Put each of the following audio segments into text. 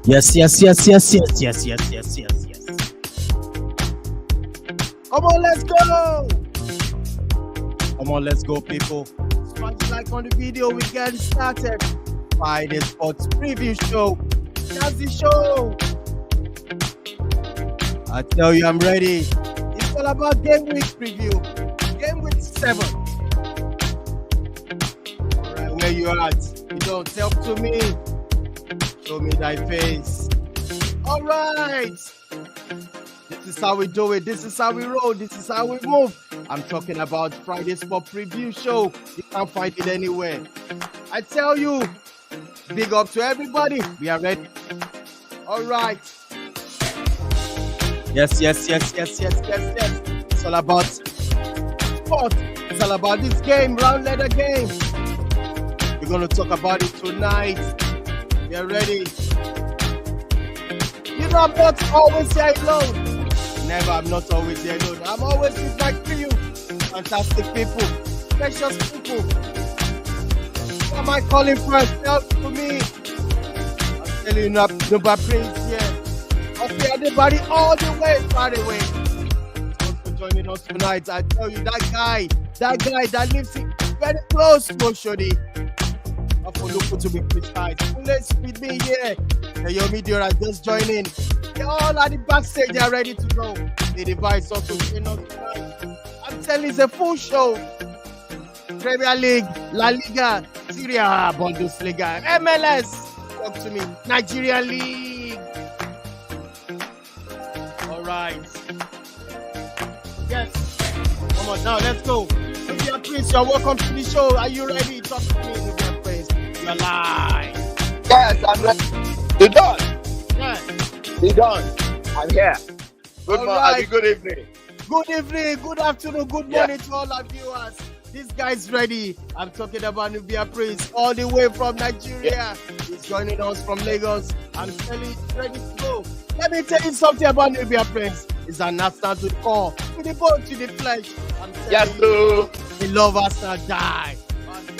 Yes, yes, yes, yes, yes, yes, yes, yes, yes, yes. Come on, let's go. Come on, let's go, people. Smash the like on the video. We get started. Friday Sports Preview Show. That's the show. I tell you, I'm ready. It's all about game week preview. Game week 7. All right, where you at? You don't talk to me. Show me thy face. All right. This is how we do it. This is how we roll. This is how we move. I'm talking about Friday Sport Preview Show. You can't find it anywhere. I tell you, big up to everybody. We are ready. All right. Yes, yes, yes, yes, yes, yes, yes. It's all about sport. It's all about this game, round letter game. We're going to talk about it tonight. Get ready. You know, I'm not always here alone. Never, I'm not always here alone. I'm always with my crew. Fantastic people. Precious people. Who am I calling first? Help to me. I'm telling you, Nobody Prince here. Up here, everybody, all the way, far away. Thanks for joining us tonight. I tell you, that guy that lives very close to Oshodi. Look to be precise. Let's with me here. The Yomi Media are just joining. They're all at the backstage. They're ready to go. The device also joining us tonight. I'm telling you, it's a full show. Premier League, La Liga, Serie A, Bundesliga, MLS. Talk to me. Nigeria League. All right. Yes. Come on now, let's go. Nubia Prince, you're welcome to the show. Are you ready? Talk to me, Nubia Prince. You're live. Yes, I'm ready. You done? Yes. You done? I'm here. Good morning. Right. Good evening. Good evening, good afternoon, good morning to all our viewers. This guy's ready. I'm talking about Nubia Prince, all the way from Nigeria. He's joining us from Lagos. I'm telling you, he's ready to go. Let me tell you something about Nubia Prince. He's an Arsenal to the core, to the bone, to the flesh. I'm telling you, he loves Arsenal, die.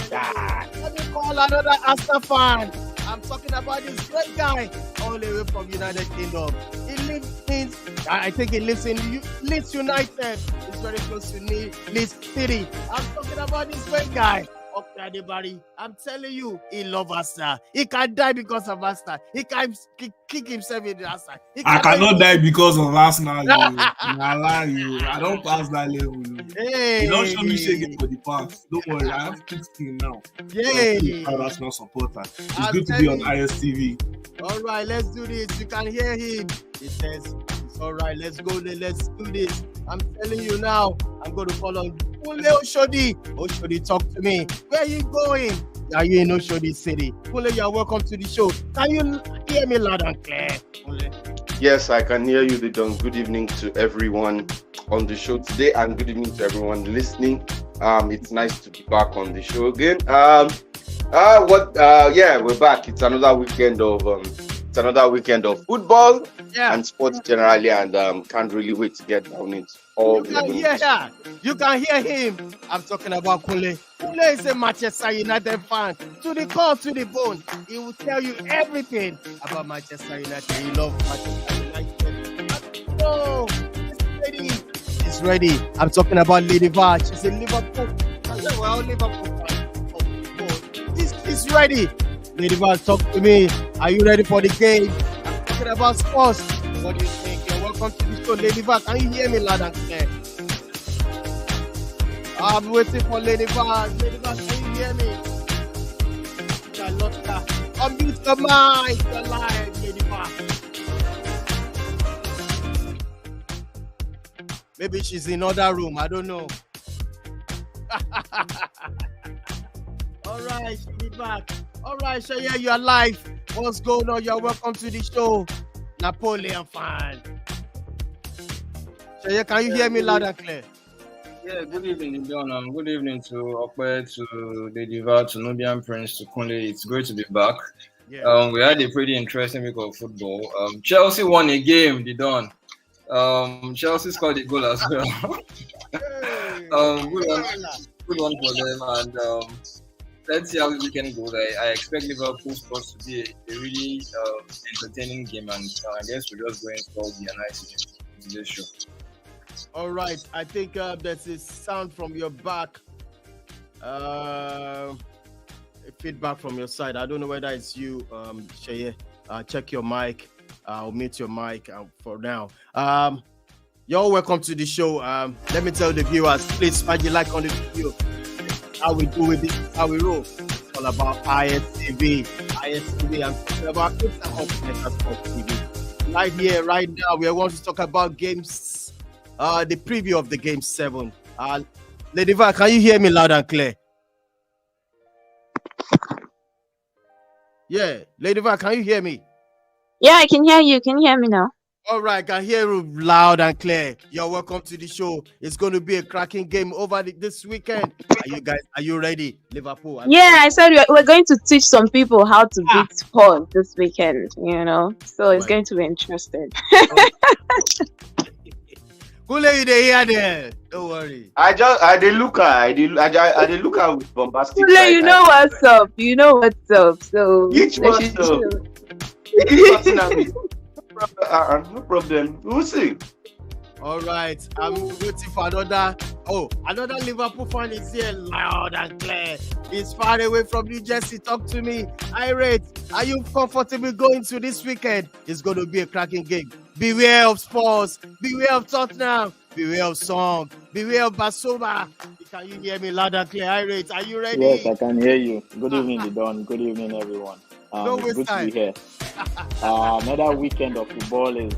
Let me call another Arsenal fan. I'm talking about this great guy all the way from United Kingdom. He lives in, I think he lives in Leeds United. He's very close to Leeds City. I'm talking about this great guy. Okay, everybody. I'm telling you, he loves Arsenal. He can die because of Arsenal. He can kick himself in the Arsenal. I cannot die because of Arsenal. I lie you. I don't pass that level. Hey. You don't show me shaking for the past. Don't worry, I have thick skin now. Yay. I'm Arsenal supporter. It's good to be on ISTV. All right, let's do this. You can hear him. He says, it's all right, let's go there. Let's do this. I'm telling you now, I'm going to follow Kunle Oshodi. Oshodi, talk to me. Where are you going? Are you in Oshodi City? Kunle, you are welcome to the show. Can you hear me loud and clear? Kunle? Yes, I can hear you, Lidon. Good evening to everyone on the show today, and good evening to everyone listening. It's nice to be back on the show again. We're back. It's another weekend of football and sports generally, and can't really wait to get down it. You can hear him. I'm talking about Kunle. Kunle is a Manchester United fan. To the core, to the bone. He will tell you everything about Manchester United. He loves Manchester United. Oh, this lady is ready. I'm talking about Lady Vaj. She's a Liverpool. Well, Liverpool fan. This is ready. Lady Vaj, talk to me. Are you ready for the game? I'm talking about sports. What do you think? You're welcome to the show, Lady Vaj. Can you hear me loud and clear? I'm waiting for Lady Vaj. Lady Vaj, can you hear me? Charlotte, unmute the mic. You're live, Lady Vaj. Maybe she's in another room. I don't know. All right, she'll be back. All right, so yeah, you're live. What's going on? You're welcome to the show. Napoleon fan. So yeah, can you hear me loud and clear? Yeah, good evening, John. Good evening to Okwe, to Lady Val, to Nubian Prince, to Kunle. It's great to be back. Yeah. We had a pretty interesting week of football. Chelsea won a game, they done. Chelsea scored a goal as well. Good one for them. And let's see how this weekend goes. I expect Liverpool Spurs to be a really entertaining game, and I guess we're just going to install the analysis into this show. All right, I think there's a sound from your back. Feedback from your side. I don't know whether it's you, Sheye. Check your mic. I'll mute your mic for now. You're all welcome to the show. Let me tell the viewers, please smash the like on the video. How we do with this, how we roll. It's all about ISTV. I'm talking about TV. Right here, right now, we are going to talk about games, the preview of the game 7. Lady Va, can you hear me loud and clear? Yeah, Lady Va, can you hear me? Yeah, I can hear you. Can you hear me now? All right, I can hear you loud and clear. You're welcome to the show. It's going to be a cracking game over this weekend. Are you ready, Liverpool? Yeah, I said we're going to teach some people how to beat Spurs this weekend, so it's going to be interesting. Kule, you there? Don't worry. I did look at with bombastic. Kule, you know what's up. So Which what's up? No problem. We'll see. All right, I'm waiting for another Liverpool fan is here loud and clear. He's far away from New Jersey. Talk to me. Irate, are you comfortable going to this weekend? It's going to be a cracking game. Beware of Spurs. Beware of Tottenham. Beware of Song. Beware of Basuma. Can you hear me loud and clear? Irate, are you ready? Yes, I can hear you. Good evening, Lidon. Good evening, everyone. It's good to be here. Another weekend of football is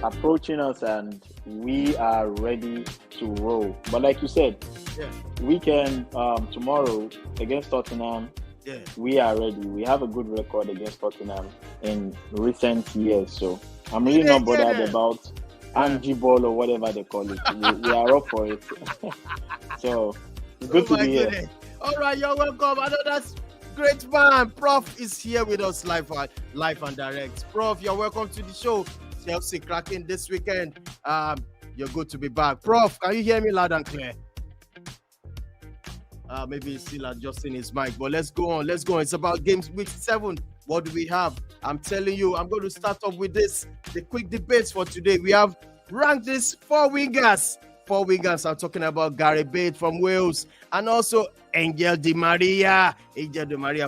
approaching us, and we are ready to roll. But like you said, weekend tomorrow against Tottenham, we are ready. We have a good record against Tottenham in recent years, so I'm really not bothered about Angie Ball or whatever they call it. We are up for it. So it's good to be here. All right, you're welcome. Another great man, Prof is here with us live and direct. Prof, you're welcome to the show. Chelsea cracking this weekend. You're good to be back. Prof, can you hear me loud and clear? Maybe he's still adjusting his mic, but let's go on. It's about games week 7. What do we have? I'm telling you, I'm going to start off with the quick debates for today. We have ranked these 4 wingers. 4 wingers. I'm talking about Gary Bate from Wales, and also Angel Di Maria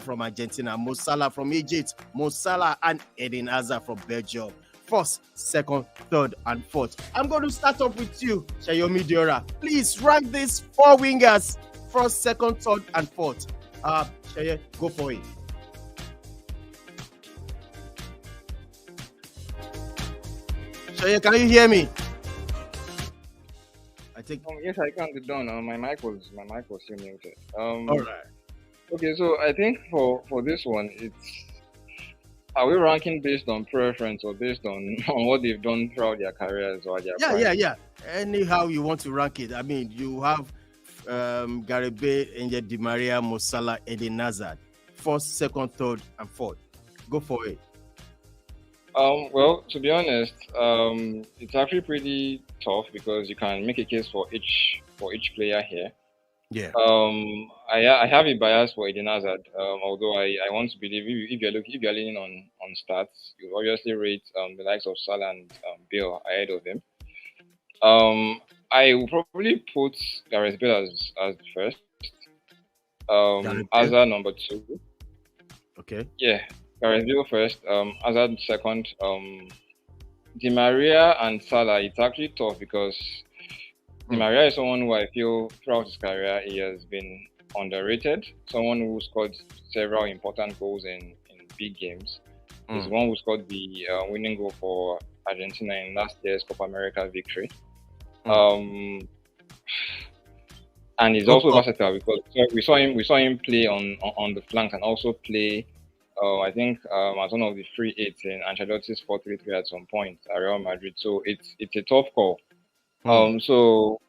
from Argentina, Mo Salah from Egypt, Mo Salah and Eden Hazard from Belgium. First, second, third, and fourth. I'm going to start off with you, Shayomi Diora. Please rank these 4 wingers, first, second, third, and fourth. Shaye, go for it. Shaye, can you hear me? Yes, I can. Done. My mic was still muted. All right. Okay, so I think for this one, are we ranking based on preference or based on what they've done throughout their careers or their prime? Yeah. Anyhow you want to rank it. I mean, you have Gary Bale, Angel Di Maria, Mo Salah, Eden Hazard. First, second, third, and fourth. Go for it. Well, to be honest, it's actually pretty tough because you can make a case for each player here. Yeah. I have a bias for Eden Hazard. Although I want to believe if you're leaning on stats, you obviously rate the likes of Salah and Bale ahead of him. I will probably put Gareth Bale as the first. Hazard number 2. Okay. Yeah. Gareth Bale first, Hazard second, Di Maria and Salah. It's actually tough because Di Maria is someone who I feel throughout his career he has been underrated. Someone who scored several important goals in big games. He's one who scored the winning goal for Argentina in last year's Copa America victory. And he's also versatile because we saw him play on the flanks and also play. I think as one of the free 8s in Ancelotti's 4-3-3 at some point at Real Madrid. So it's a tough call. So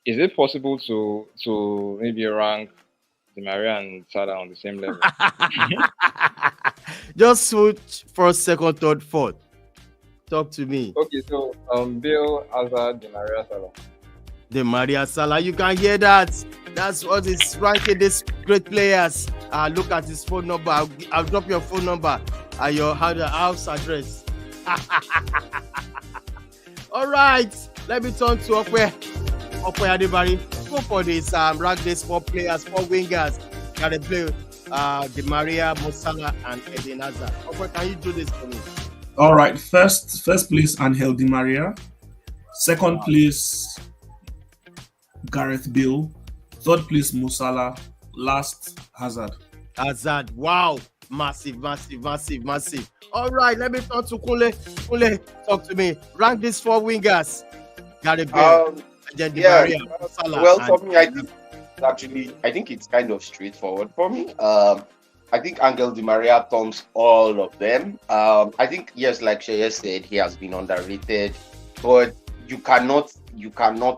is it possible to maybe rank Di Maria and Salah on the same level? Just switch first, second, third, fourth. Talk to me. Okay, so Bale, Hazard, Di Maria, Salah. Di Maria, Salah. You can hear that. That's what is ranking these great players. Look at his phone number. I'll drop your phone number and your house address. All right. Let me turn to Okwe Adebari. Go for this. Rank these 4 players, 4 wingers. Can they play Di Maria, Mo Salah, and Eden Hazard? Okwe, can you do this for me? All right. First place, Angel Di Maria. Second place, Gareth Bale. Third place, Mo Salah. Last, Hazard. Hazard. Wow. Massive. All right. Let me turn to Kule. Kule, talk to me. Rank these 4 wingers. Gareth Bale. Then Di Maria, Mo Salah. Well, for me, I think it's kind of straightforward for me. I think Angel Di Maria trumps all of them. I think, yes, like Sheye said, he has been underrated, but you cannot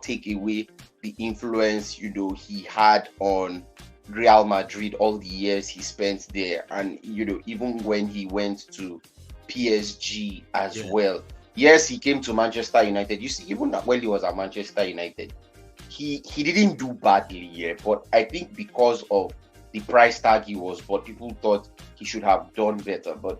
take away the influence he had on Real Madrid all the years he spent there, and even when he went to PSG as well. Yes, he came to Manchester United. You see, even when he was at Manchester United, he didn't do badly here, but I think because of the price tag he was, but people thought he should have done better. But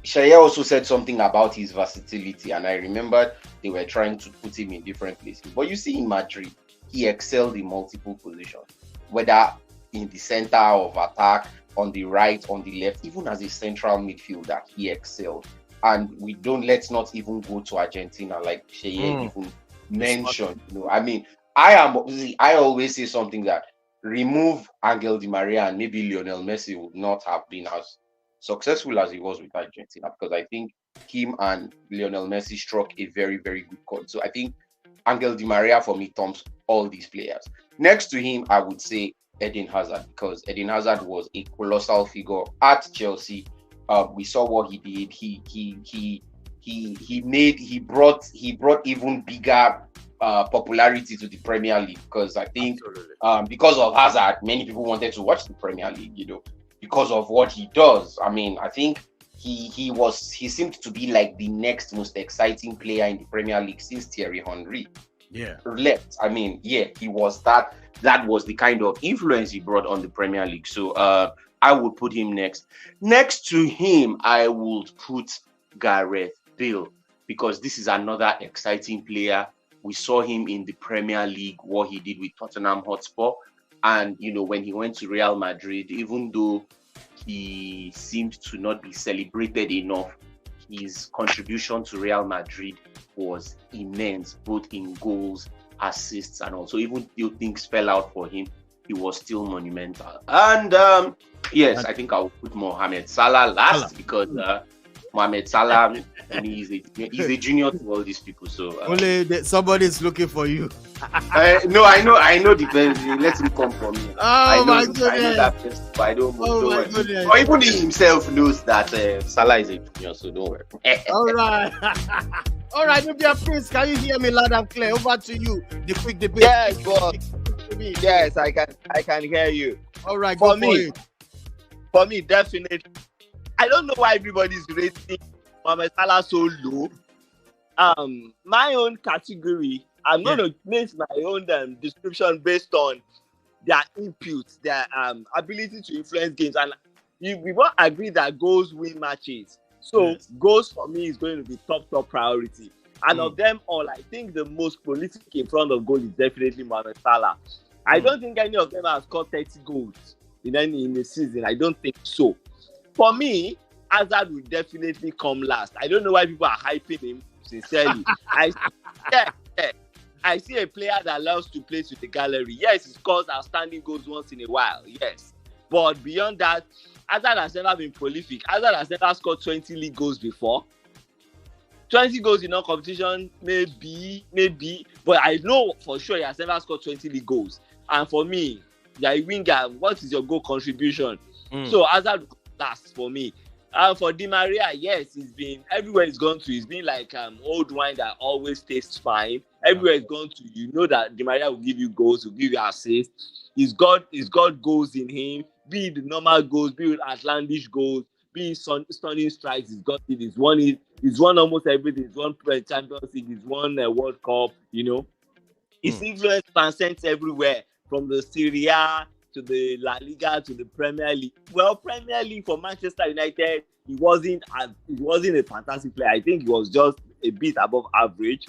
Shaya also said something about his versatility, and I remember they were trying to put him in different places. But you see, in Madrid, he excelled in multiple positions, whether in the center of attack, on the right, on the left, even as a central midfielder, he excelled. And let's not even go to Argentina, like Sheye even mentioned. I mean, I always say something that remove Angel Di Maria and maybe Lionel Messi would not have been as successful as he was with Argentina, because I think him and Lionel Messi struck a very, very good chord. So I think Angel Di Maria for me trumps all these players. Next to him, I would say Eden Hazard, because Eden Hazard was a colossal figure at Chelsea. We saw what he did. He brought even bigger popularity to the Premier League, because I think because of Hazard, many people wanted to watch the Premier League, because of what he does. I mean, I think he seemed to be like the next most exciting player in the Premier League since Thierry Henry left. I mean, he was that was the kind of influence he brought on the Premier League. So I would put him next. Next to him, I would put Gareth Bale, because this is another exciting player. We saw him in the Premier League, what he did with Tottenham Hotspur. And, when he went to Real Madrid, even though he seemed to not be celebrated enough, his contribution to Real Madrid was immense, both in goals, assists, and also even though things fell out for him, he was still monumental. And yes, I think I'll put Mohamed Salah last, because Mohamed Salah, he's a junior to all these people. So only somebody's looking for you. No, I know. Depends. Let him come for me. My goodness! I know that person, but I don't. My goodness! Or even he himself knows that Salah is a junior, so don't worry. All right. All right, Nubia Prince, can you hear me loud and clear? Over to you. The quick debate. Yes, boss. Yes, I can hear you. All right, for me, definitely. I don't know why everybody's rating Mohamed Salah so low. My own category, I'm going to make my own description based on their inputs, their ability to influence games, and we both agree that goals win matches. So goals for me is going to be top priority. And of them all, I think the most prolific in front of goal is definitely Mohamed Salah. I don't think any of them have scored 30 goals in the season. I don't think so. For me, Hazard will definitely come last. I don't know why people are hyping him, sincerely. I see a player that loves to play to the gallery. Yes, he scores outstanding goals once in a while. Yes. But beyond that, Hazard has never been prolific. Hazard has never scored 20 league goals before. 20 goals in our competition, maybe. But I know for sure he has never scored 20 league goals. And for me, you're a winger. What is your goal contribution? So Hazard last for me. For Di Maria, yes, he's been everywhere he's gone to. He's been like old wine that always tastes fine. Everywhere he's gone to, you know that Di Maria will give you goals, will give you assists. He's got goals in him. Be it the normal goals, be it outlandish goals, be it stunning strikes. He's got it. He's won almost everything. He's won Champions League. He's won World Cup. His influence transcends everywhere, from the Serie A to the La Liga to the Premier League. Well, Premier League for Manchester United, he wasn't a fantastic player. I think he was just a bit above average.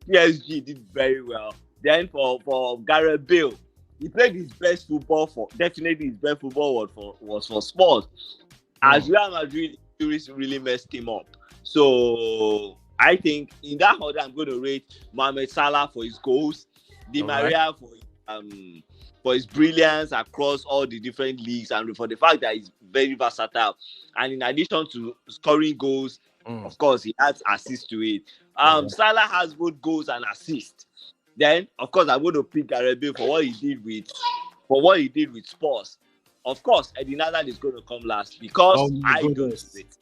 PSG did very well. Then for Gareth Bale, he played his best football definitely his best football was for Spurs. As Real Madrid, really messed him up. So I think in that order, I'm going to rate Mohamed Salah for his goals, Di Maria for his brilliance across all the different leagues, and for the fact that he's very versatile. And in addition to scoring goals, of course, he adds assists to it. Salah has both goals and assists. Then, of course, I'm going to pick Gareth Bale for what he did with Spurs. Of course, Eden Hazard is going to come last because I don't do it.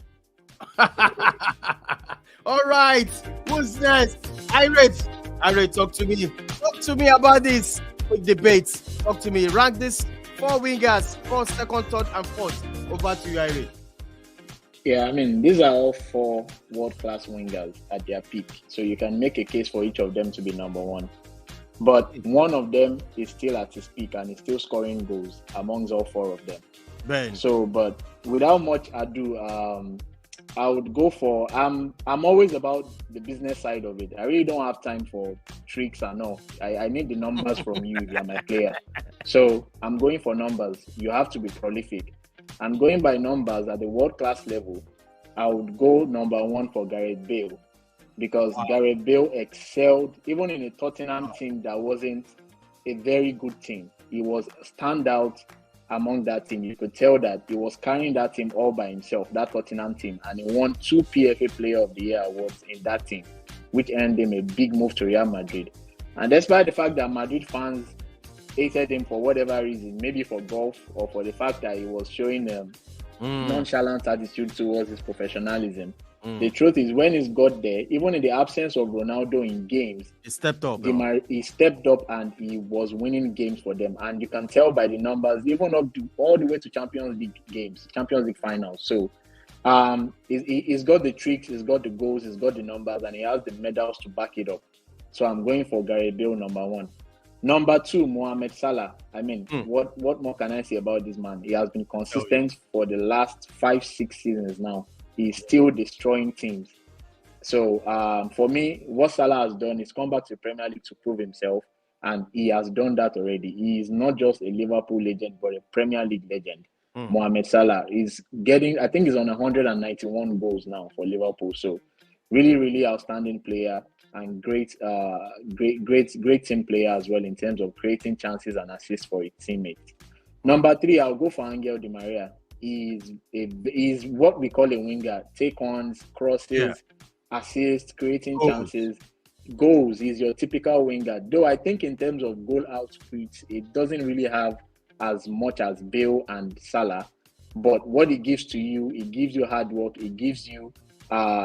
All right, who's next? Irate, talk to me. Talk to me about this quick debate. Talk to me. Rank this 4 wingers, first, second, third, and fourth. Over to you, Irate. Yeah, I mean, these are all 4 world-class wingers at their peak. So you can make a case for each of them to be number 1. But one of them is still at his peak and is still scoring goals amongst all 4 of them. Ben. So, but without much ado, I would go for. I'm always about the business side of it. I really don't have time for tricks and all. I need the numbers from you if you're my player. So I'm going for numbers. You have to be prolific. I'm going by numbers at the world-class level. I would go number 1 for Gareth Bale, because Gareth Bale excelled even in a Tottenham team that wasn't a very good team. He was standout among that team. You could tell that he was carrying that team all by himself, that Tottenham team, and he won 2 PFA Player of the Year awards in that team, which earned him a big move to Real Madrid. And despite the fact that Madrid fans hated him for whatever reason, maybe for golf or for the fact that he was showing nonchalant attitude towards his professionalism, the truth is, when he's got there, even in the absence of Ronaldo in games, he stepped up. He stepped up and he was winning games for them. And you can tell by the numbers, even up to all the way to Champions League games, Champions League finals. So he's got the tricks, he's got the goals, he's got the numbers, and he has the medals to back it up. So I'm going for Gareth Bale, number 1. Number 2, Mohamed Salah. I mean, what more can I say about this man? He has been consistent for the last 5-6 seasons now. He's still destroying teams. So for me, what Salah has done is come back to the Premier League to prove himself, and he has done that already. He is not just a Liverpool legend, but a Premier League legend. Mohamed Salah is getting, I think he's on 191 goals now for Liverpool. So really, really outstanding player and great team player as well in terms of creating chances and assists for his teammates. Number 3, I'll go for Angel Di Maria. He's what we call a winger. Take-ons, crosses, assists, creating chances, goals. He's your typical winger. Though I think in terms of goal output, it doesn't really have as much as Bale and Salah. But what he gives to you, he gives you hard work. He gives you,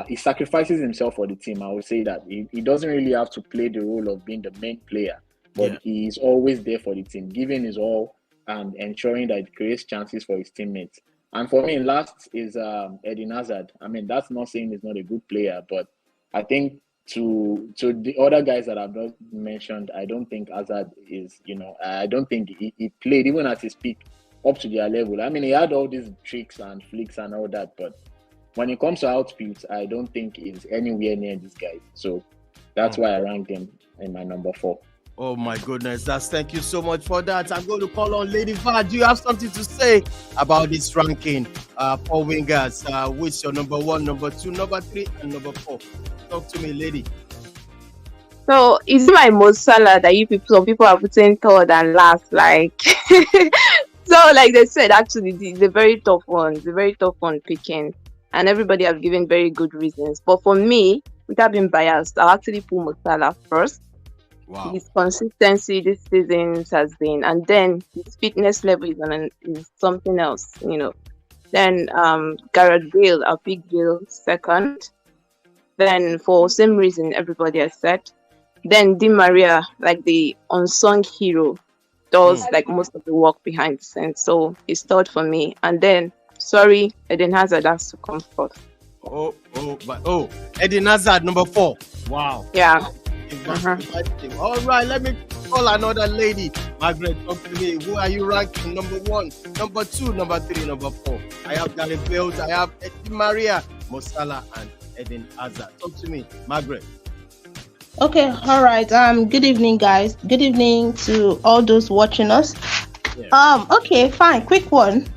he sacrifices himself for the team. I would say that he doesn't really have to play the role of being the main player, but he's always there for the team, giving his all and ensuring that it creates chances for his teammates. And for me, last is Eden Hazard. I mean, that's not saying he's not a good player, but I think to the other guys that I've not mentioned, I don't think Hazard is, I don't think he played even at his peak up to their level. I mean, he had all these tricks and flicks and all that, but when it comes to output, I don't think he's anywhere near these guys. So that's why I ranked him in my number 4. Oh my goodness, thank you so much for that. I'm going to call on Lady VAR. Do you have something to say about this ranking? 4 wingers. Which your number 1, number 2, number 3, and number 4? Talk to me, lady. So is it my most Salah that some people are putting third and last? Like, so like they said, actually, the very tough one picking, and everybody have given very good reasons. But for me, without being biased, I'll actually put Mo Salah first. Wow. His consistency this season has been, and then his fitness level is something else, Then Gareth Bale, I'll pick Bale second. Then for same reason everybody has said. Then Di Maria, like the unsung hero, does like most of the work behind the scenes. So he's third for me. And then, Eden Hazard has to come fourth. Eden Hazard, number 4. Wow. Yeah. team. All right, let me call another lady. Margaret, talk to me. Who are you ranking? Number 1, number 2, number 3, number 4? I have Gareth Bale, I have Di Maria, Mo Salah, and Eden Hazard. Talk to me, Margaret. Okay, all right. Good evening, guys. Good evening to all those watching us. Yeah. Okay, fine. Quick one.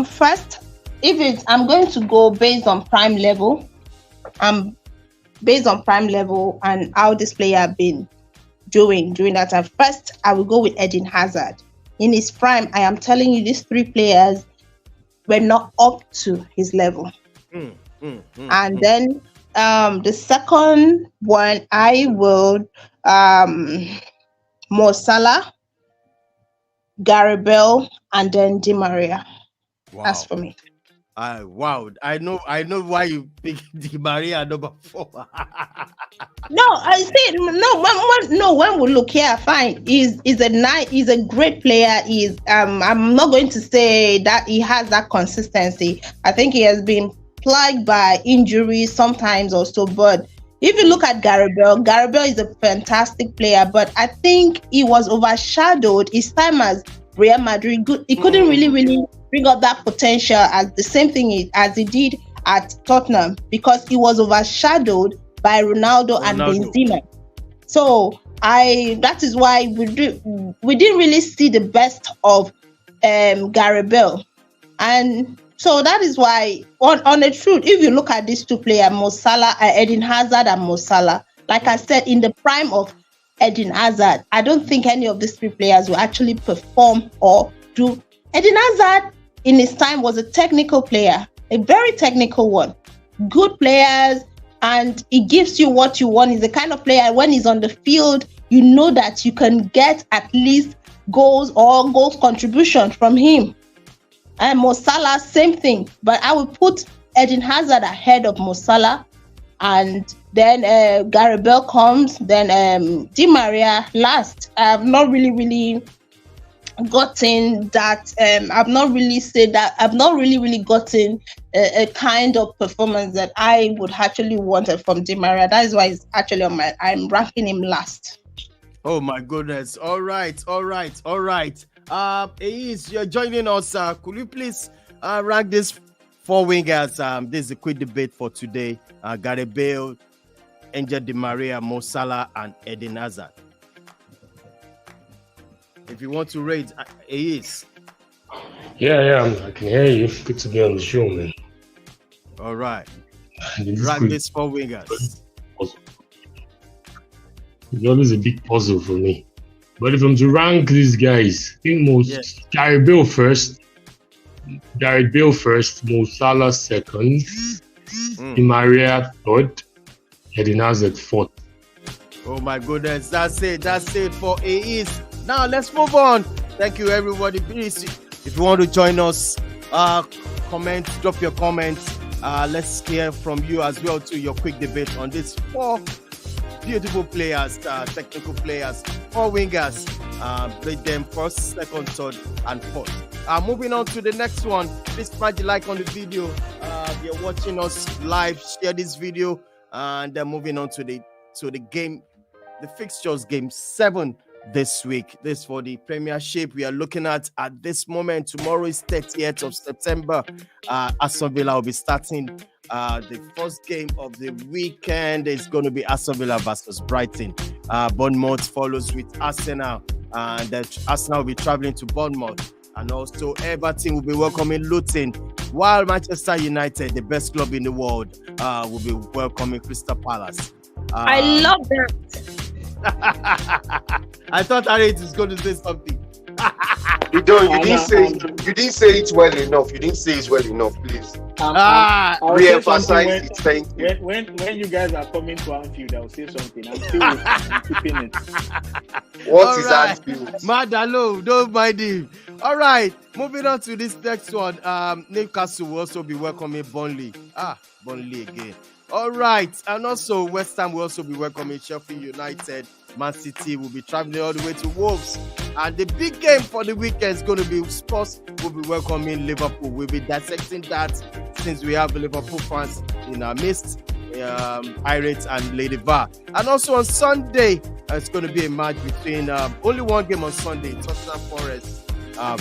First, I'm going to go based on prime level. Based on prime level and how this player have been doing during that time. First, I will go with Eden Hazard. In his prime, I am telling you, these 3 players were not up to his level. And then the second one, I will Mo Salah, Gareth Bale, and then Di Maria. Wow. That's for me. Wow, I know why you pick Di Maria number 4. No, I said no. When we look here, fine. He's a great player. I'm not going to say that he has that consistency. I think he has been plagued by injuries sometimes also. But if you look at Gareth Bale is a fantastic player. But I think he was overshadowed his time as Real Madrid. He couldn't really bring up that potential as the same thing as he did at Tottenham, because he was overshadowed by Ronaldo and Benzema. So that is why we didn't really see the best of Gareth Bale. And so that is why on the truth, if you look at these 2 players, Mo Salah, Eden Hazard and Mo Salah, like I said, in the prime of Eden Hazard, I don't think any of these 3 players will actually perform or do. Eden Hazard in his time was a technical player, a very technical one. Good players, and he gives you what you want. He's the kind of player, when he's on the field, you know that you can get at least goals contribution from him. And Mo Salah, same thing. But I will put Eden Hazard ahead of Mo Salah, and then Gareth Bale comes, then Di Maria last. I have not really gotten that. I've not really gotten a kind of performance that I would actually wanted from Di Maria. That is why it's actually I'm ranking him last. Oh my goodness! All right. Ace, you're joining us. Could you please rank these 4 wingers? This is a quick debate for today. Gareth Bale, Angel Di Maria, Mo Salah, and Eden Hazard. If you want to rate, Ace. Yeah, I can hear you. Good to be on the show, man. All right. Rank these 4 wingers. It's always a big puzzle for me. But if I'm to rank these guys, I think Gareth Bale first, Mo Salah second, Di Maria third, Eden Hazard 4th. Oh my goodness, that's it for Ace. Now let's move on. Thank you, everybody. Please, if you want to join us, drop your comments. Let's hear from you as well to your quick debate on these 4 beautiful players, technical players, 4 wingers. Rate them first, second, third, and 4th. Moving on to the next one. Please smash the like on the video. If you're watching us live, share this video. And then moving on to the game, the fixtures, game 7 this week. This for the Premiership we are looking at this moment. Tomorrow is 30th of September. Aston Villa will be starting the first game of the weekend. Is going to be Aston Villa versus Brighton. Bournemouth follows with Arsenal, and Arsenal will be traveling to Bournemouth, and also Everton will be welcoming Luton, while Manchester United, the best club in the world, will be welcoming Crystal Palace. I love that. I thought Harriet was going to say something. You didn't say it well enough. You didn't say it well enough, please. Re-emphasize it. Thank you. When you guys are coming to Anfield, I'll say something. I'm still keeping it. What is Anfield? Madalo, don't mind him. All right, moving on to this next one. Newcastle will also be welcoming Burnley. Burnley again. All right, and also West Ham will also be welcoming Sheffield United. Man City will be traveling all the way to Wolves. And the big game for the weekend is going to be Spurs will be welcoming Liverpool. We'll be dissecting that since we have the Liverpool fans in our midst. Pirates and Lady VAR. And also on Sunday, it's going to be a match between only one game on Sunday, Tottenham Forest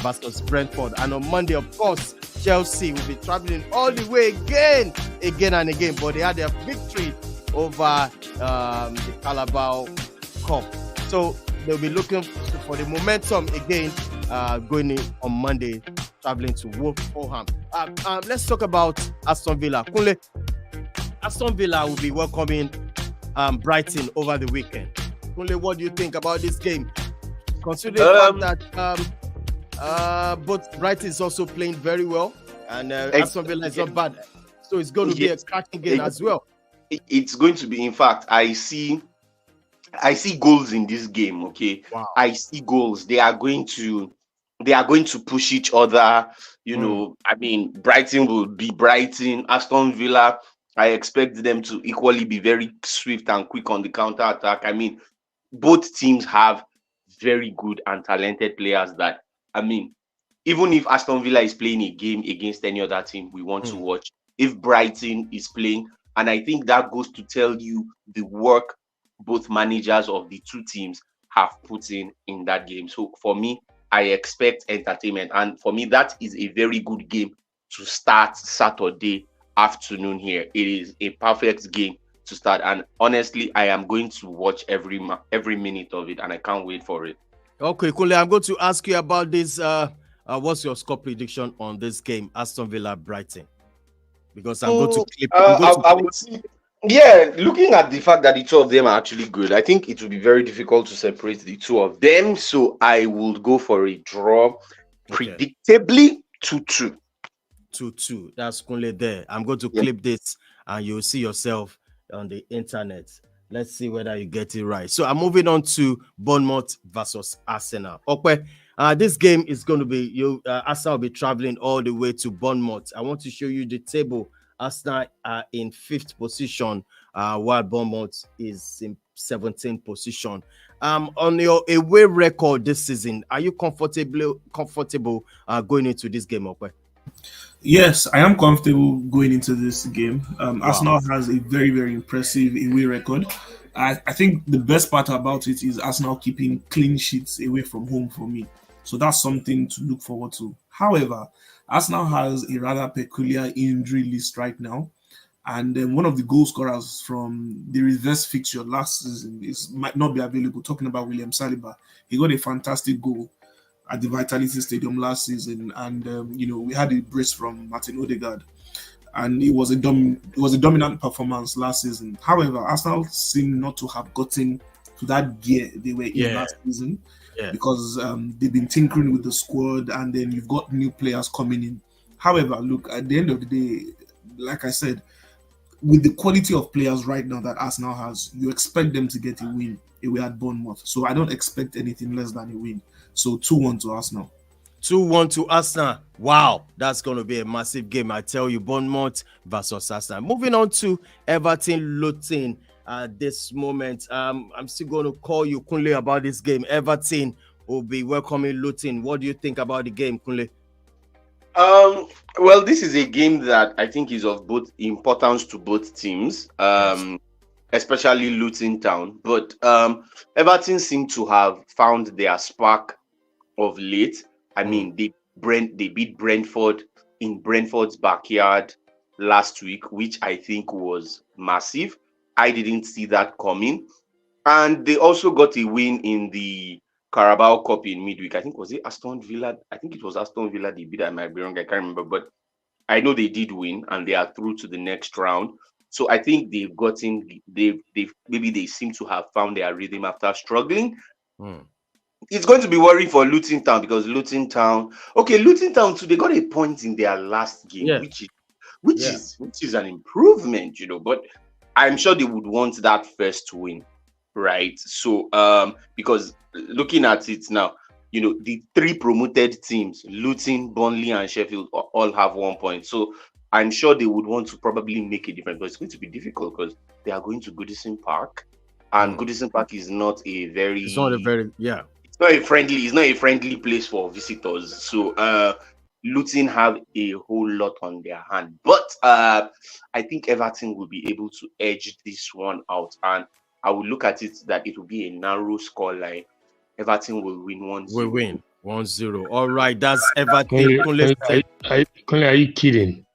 versus Brentford. And on Monday, of course, Chelsea will be traveling all the way again and again. But they had their victory over the Carabao Cup. So they'll be looking for the momentum again going in on Monday, traveling to Wolverhampton. Let's talk about Aston Villa. Kunle, Aston Villa will be welcoming Brighton over the weekend. Kunle, what do you think about this game? Considering the fact that both Brighton is also playing very well, and Aston Villa is not bad. So it's going to be a cracking game as well. It's going to be, in fact, I see goals in this game. Okay, wow. I see goals. They are going to push each other. You know, I mean, Brighton will be Brighton. Aston Villa, I expect them to equally be very swift and quick on the counter attack. I mean, both teams have very good and talented players that, I mean, even if Aston Villa is playing a game against any other team we want to watch, if Brighton is playing, and I think that goes to tell you the work both managers of the two teams have put in that game. So for me, I expect entertainment. And for me, that is a very good game to start Saturday afternoon here. It is a perfect game to start. And honestly, I am going to watch every minute of it, and I can't wait for it. Okay, Kunle, I'm going to ask you about this. What's your score prediction on this game, Aston Villa Brighton? Because I'm going to clip. I would see. Yeah, looking at the fact that the two of them are actually good, I think it will be very difficult to separate the two of them. So I will go for a draw, predictably 2-2. 2-2. That's Kunle there. I'm going to clip this, and you'll see yourself on the internet. Let's see whether you get it right. So I'm moving on to Bournemouth versus Arsenal. Okay, this game is going to be Arsenal will be traveling all the way to Bournemouth. I want to show you the table. Arsenal are in 5th position, while Bournemouth is in 17th position. On your away record this season, are you comfortable going into this game, okay? Yes, I am comfortable going into this game. Arsenal has a very, very impressive away record. I think the best part about it is Arsenal keeping clean sheets away from home for me. So that's something to look forward to. However, Arsenal has a rather peculiar injury list right now. And then one of the goal scorers from the reverse fixture last season might not be available. Talking about William Saliba. He got a fantastic goal at the Vitality Stadium last season. And, we had a brace from Martin Odegaard. And it was a dominant performance last season. However, Arsenal seem not to have gotten to that gear they were in last season. Yeah. Because they've been tinkering with the squad, and then you've got new players coming in. However, look, at the end of the day, like I said, with the quality of players right now that Arsenal has, you expect them to get a win away at Bournemouth. So I don't expect anything less than a win. So 2-1 to Arsenal. 2-1 to Arsenal. Wow, that's going to be a massive game. I tell you, Bournemouth versus Arsenal. Moving on to Everton Luton. At this moment, I'm still going to call you, Kunle, about this game. Everton will be welcoming Luton. What do you think about the game, Kunle? Well, this is a game that I think is of both importance to both teams, especially Luton Town. But Everton seem to have found their spark of late. I mean, they beat Brentford in Brentford's backyard last week, which I think was massive. I didn't see that coming. And they also got a win in the Carabao Cup in midweek. I think, was it Aston Villa? I think it was Aston Villa they beat. I might be wrong. I can't remember. But I know they did win, and they are through to the next round. So I think maybe they seem to have found their rhythm after struggling. It's going to be worrying for Luton Town, because Luton Town too, they got a point in their last game, which is an improvement, but I'm sure they would want that first win, right? So, because looking at it now, the 3 promoted teams, Luton, Burnley, and Sheffield, all have 1 point. So, I'm sure they would want to probably make a difference, but it's going to be difficult because they are going to Goodison Park, and Goodison Park is not a friendly place for visitors. So, Luton have a whole lot on their hand. But I think Everton will be able to edge this one out. And I will look at it that it will be a narrow scoreline. Everton will win 1-0. Will win 1-0. All right, that's Everton. Are you kidding?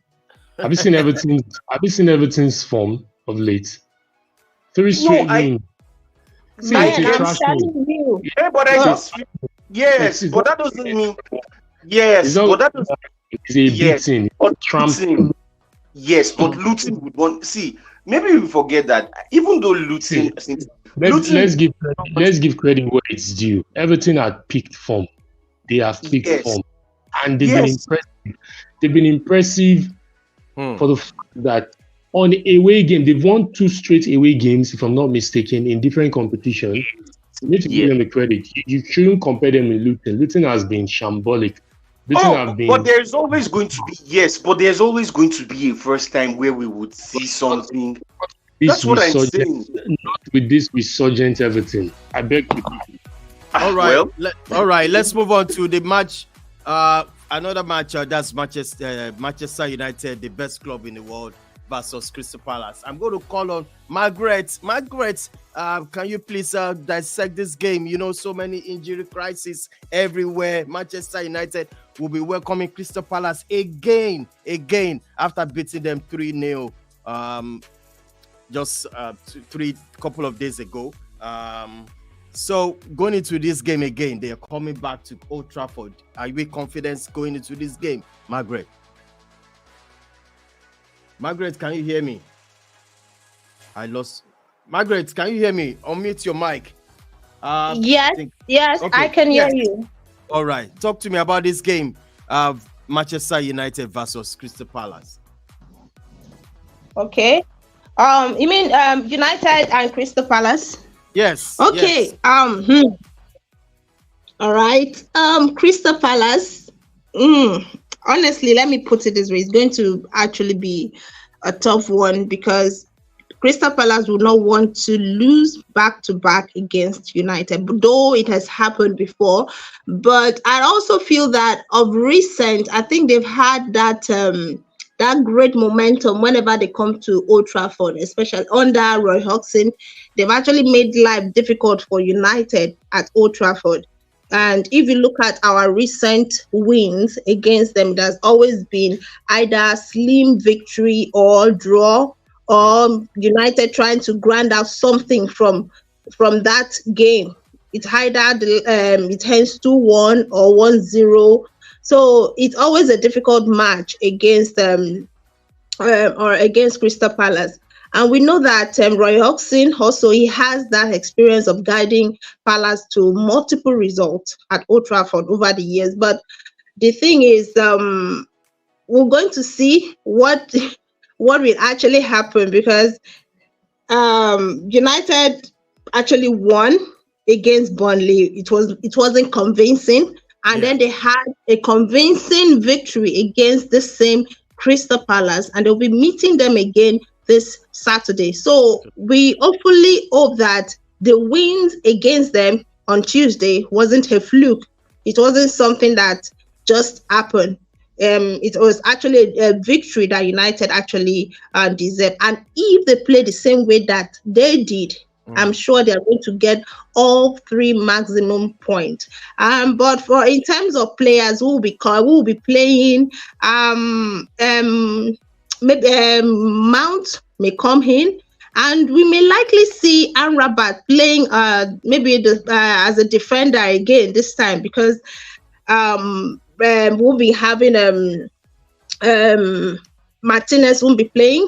Have you seen Everton? Have you seen Everton's form of late? 3 straight games. Yeah, but yes, but that doesn't mean. Yes, but that doesn't. It's a beating. Trampling. Yes, but Luton would want. See, maybe we forget that even though Luton. Let's give credit where it's due. Everton had peaked form. They have peaked form, and they've been impressive. They've been impressive for the fact that on away game they've won 2 straight away games, if I'm not mistaken, in different competitions. You need to give them the credit. You shouldn't compare them with Luton. Luton has been shambolic. But there's always going to be there's always going to be a first time where we would see something. That's what I'm saying. Not with this resurgent Everton. I beg you. All right, all right. Let's move on to the match. Another match. That's Manchester United, the best club in the world, versus Crystal Palace. I'm going to call on Margaret. Margaret, can you please dissect this game? You know, so many injury crises everywhere. Manchester United will be welcoming Crystal Palace again after beating them 3-0 just couple of days ago. So going into this game again, they are coming back to Old Trafford. Are you confident going into this game, Margaret? Margaret, can you hear me? I lost. Margaret, can you hear me? Unmute your mic. Yes, okay. I can hear you. All right. Talk to me about this game of Manchester United versus Crystal Palace. Okay. You mean United and Crystal Palace? Yes. Okay. Yes. All right. Crystal Palace. Honestly, let me put it this way. It's going to actually be a tough one because Crystal Palace would not want to lose back-to-back against United, though it has happened before. But I also feel that of recent, I think they've had that great momentum whenever they come to Old Trafford, especially under Roy Hodgson. They've actually made life difficult for United at Old Trafford. And if you look at our recent wins against them, there's always been either slim victory or draw, or United trying to grind out something from that game. It's either it ends 2-1 or 1-0. So it's always a difficult match against against Crystal Palace. And we know that Roy Hodgson also, he has that experience of guiding Palace to multiple results at Old Trafford over the years. But the thing is, we're going to see what will actually happen because United actually won against Burnley. It wasn't convincing. And then they had a convincing victory against the same Crystal Palace, and they'll be meeting them again this Saturday. So we hopefully hope that the wins against them on Tuesday wasn't a fluke. It wasn't something that just happened. It was actually a victory that United actually deserved. And if they play the same way that they did, I'm sure they're going to get all 3 maximum points. But in terms of players who will be playing, maybe Mount may come in, and we may likely see Amrabat playing maybe as a defender again this time because we'll be having Martinez won't be playing.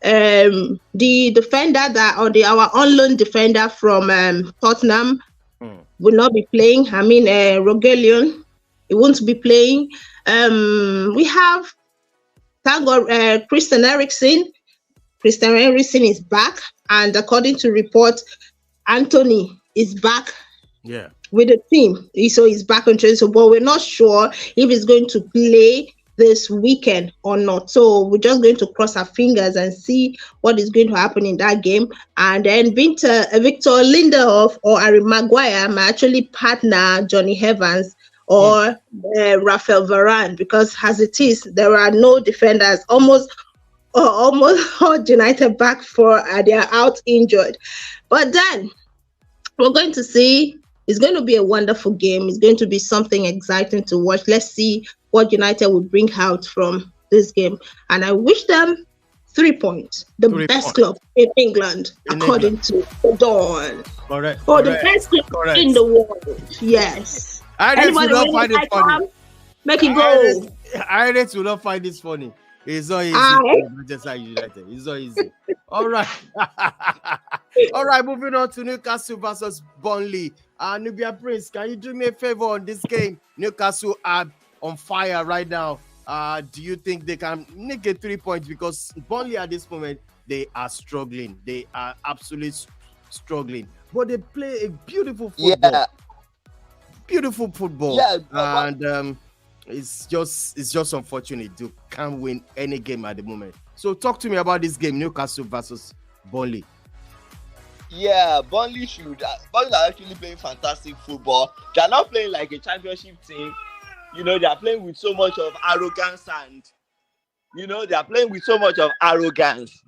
The defender our on-loan defender from Tottenham will not be playing. I mean, Rogelio, he won't be playing. We have, thank God, Christian Eriksen. Christian Eriksen is back, and according to reports, Anthony is back. Yeah. With the team, so he's back on training. So, but we're not sure if he's going to play this weekend or not. So we're just going to cross our fingers and see what is going to happen in that game. And then Victor Lindelof or Harry Maguire may actually partner Johnny Evans or Rafael Varane, because as it is, there are no defenders. Almost all United back four they are out injured. But then we're going to see. It's going to be a wonderful game. It's going to be something exciting to watch. Let's see what United will bring out from this game. And I wish them 3 points. The best club in England, according to the Dawn. Correct. Or the best club in the world. Yes. Anybody will not find it funny. Make it go. Iris will not find this funny. It's not easy. Just like United. It's not easy. All right. All right, moving on to Newcastle versus Burnley. Nubia Prince, can you do me a favor on this game? Newcastle are on fire right now. Do you think they can nick a 3 points? Because Burnley at this moment, they are struggling. They are absolutely struggling. But they play a beautiful football. Yeah. Beautiful football. Yeah, and it's just unfortunate you can't win any game at the moment. So talk to me about this game, Newcastle versus Burnley. Yeah, Burnley are actually playing fantastic football. They're not playing like a championship team. You know, they're playing with so much of arrogance and, you know, they're playing with so much of arrogance.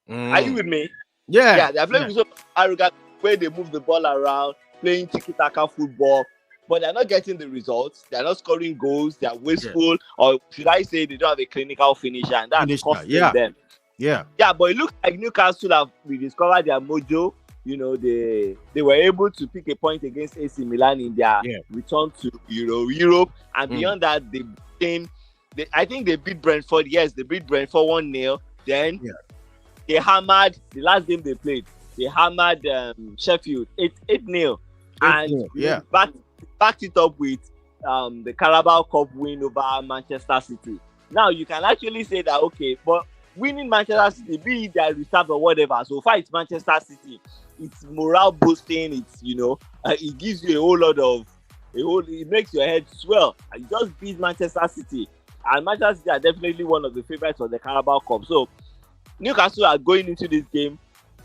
Are you with me? Yeah. They're playing with so much arrogance where they move the ball around, playing tiki-taka football, but they're not getting the results. They're not scoring goals. They're wasteful, or should I say they don't have a clinical finisher, and that's costing them. Yeah, but it looks like Newcastle have rediscovered their mojo. You know, they were able to pick a point against AC Milan in their return to Europe, and beyond that, I think they beat Brentford. Yes, they beat Brentford 1-0. Then they hammered the last game they played. They hammered Sheffield 8-0, and backed it up with the Carabao Cup win over Manchester City. Now you can actually say that but winning Manchester City, be it their reserve or whatever, so far it's Manchester City. It's morale boosting. It's it gives you it makes your head swell. And you just beat Manchester City, and Manchester City are definitely one of the favorites for the Carabao Cup. So Newcastle are going into this game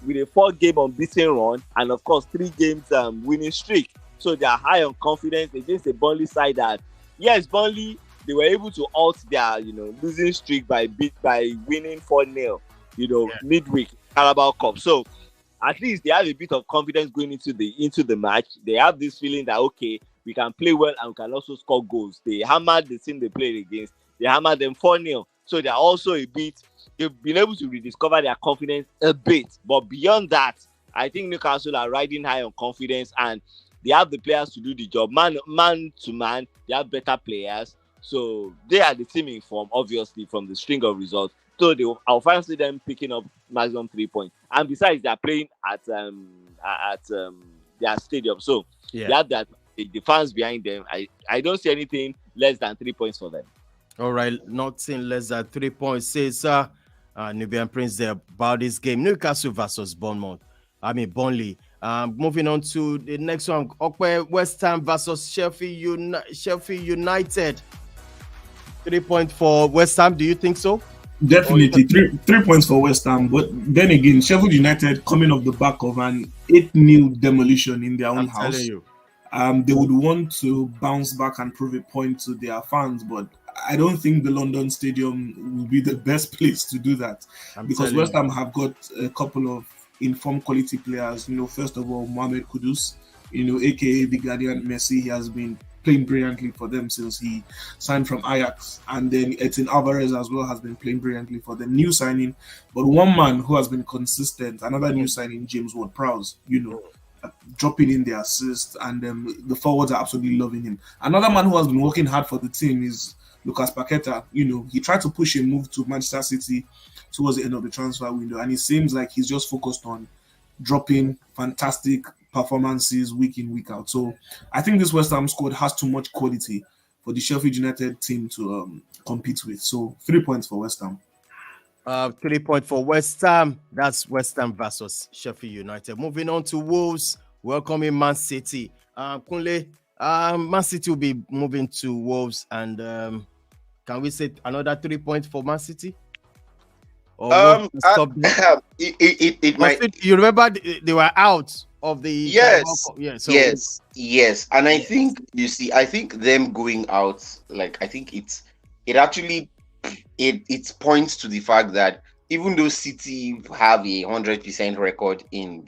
with a 4-game unbeaten run, and of course 3 games winning streak. So they are high on confidence against the Burnley side that, yes, Burnley, they were able to halt their, losing streak by winning 4-0, midweek Carabao Cup. So at least they have a bit of confidence going into the match. They have this feeling that, we can play well and we can also score goals. They hammered the team they played against. They hammered them 4-0. So they're also they've been able to rediscover their confidence a bit. But beyond that, I think Newcastle are riding high on confidence, and they have the players to do the job. Man to man, they have better players. So they are the team in form, obviously, from the string of results. So I'll fancy them picking up maximum 3 points. And besides, they're playing at their stadium. So they have the fans behind them. I don't see anything less than 3 points for them. All right, nothing less than 3 points. Says Nubian Prince there about this game. Newcastle versus Burnley. Moving on to the next one. West Ham versus Sheffield United. 3 points for West Ham. Do you think so? Definitely 3 points for West Ham. But then again, Sheffield United coming off the back of an 8-0 demolition in their own house. They would want to bounce back and prove a point to their fans, but I don't think the London Stadium will be the best place to do that, because West Ham have got a couple of informed quality players. First of all, Mohamed Kudus, aka the Guardian Messi. He has been playing brilliantly for them since he signed from Ajax, and then Etienne Alvarez as well has been playing brilliantly for them. New signing, but one man who has been consistent. Another new signing, James Ward-Prowse. Dropping in the assist, and the forwards are absolutely loving him. Another man who has been working hard for the team is Lucas Paqueta. He tried to push a move to Manchester City towards the end of the transfer window, and it seems like he's just focused on dropping fantastic performances week in, week out. So I think this West Ham squad has too much quality for the Sheffield United team to compete with. So 3 points for West Ham. 3 points for West Ham. That's West Ham versus Sheffield United. Moving on to Wolves, welcoming Man City. Kunle, Man City will be moving to Wolves, and can we say another 3 points for Man City? It might. You remember they were out of the yes, so yes. And I think I think them going out, like I think it actually it points to the fact that even though City have a 100% record in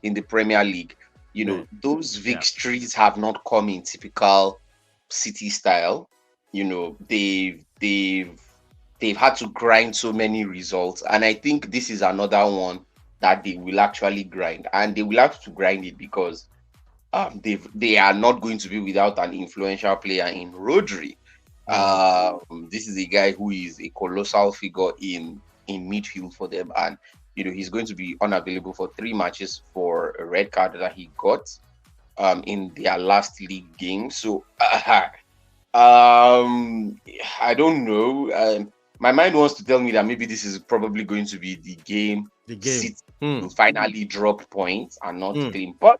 the Premier League, you know, those victories have not come in typical City style. You know, they've had to grind so many results, and I think this is another one that they will actually grind, and they will have to grind it because they are not going to be without an influential player in Rodri. This is a guy who is a colossal figure in midfield for them, and you know he's going to be unavailable for 3 matches for a red card that he got in their last league game. So I don't know. My mind wants to tell me that maybe this is probably going to be the game. City will finally drop points and not claim. But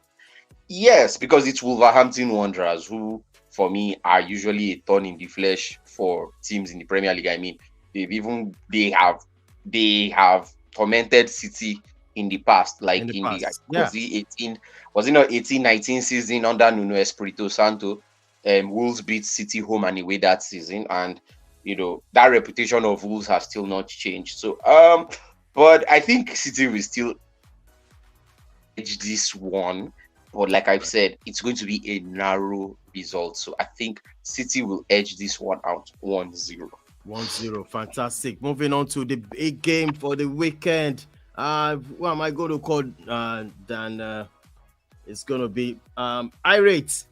yes, because it's Wolverhampton Wanderers who, for me, are usually a thorn in the flesh for teams in the Premier League. I mean, they have tormented City in the past, like in the 18-19 season under Nuno Espirito Santo. Wolves beat City home and away that season, and you know that reputation of Wolves has still not changed. So, but I think City will still edge this one. But like I've said, it's going to be a narrow result. So I think City will edge this one out 1-0. 1-0, fantastic. Moving on to the big game for the weekend. What am I going to call Dan? It's going to be Irate.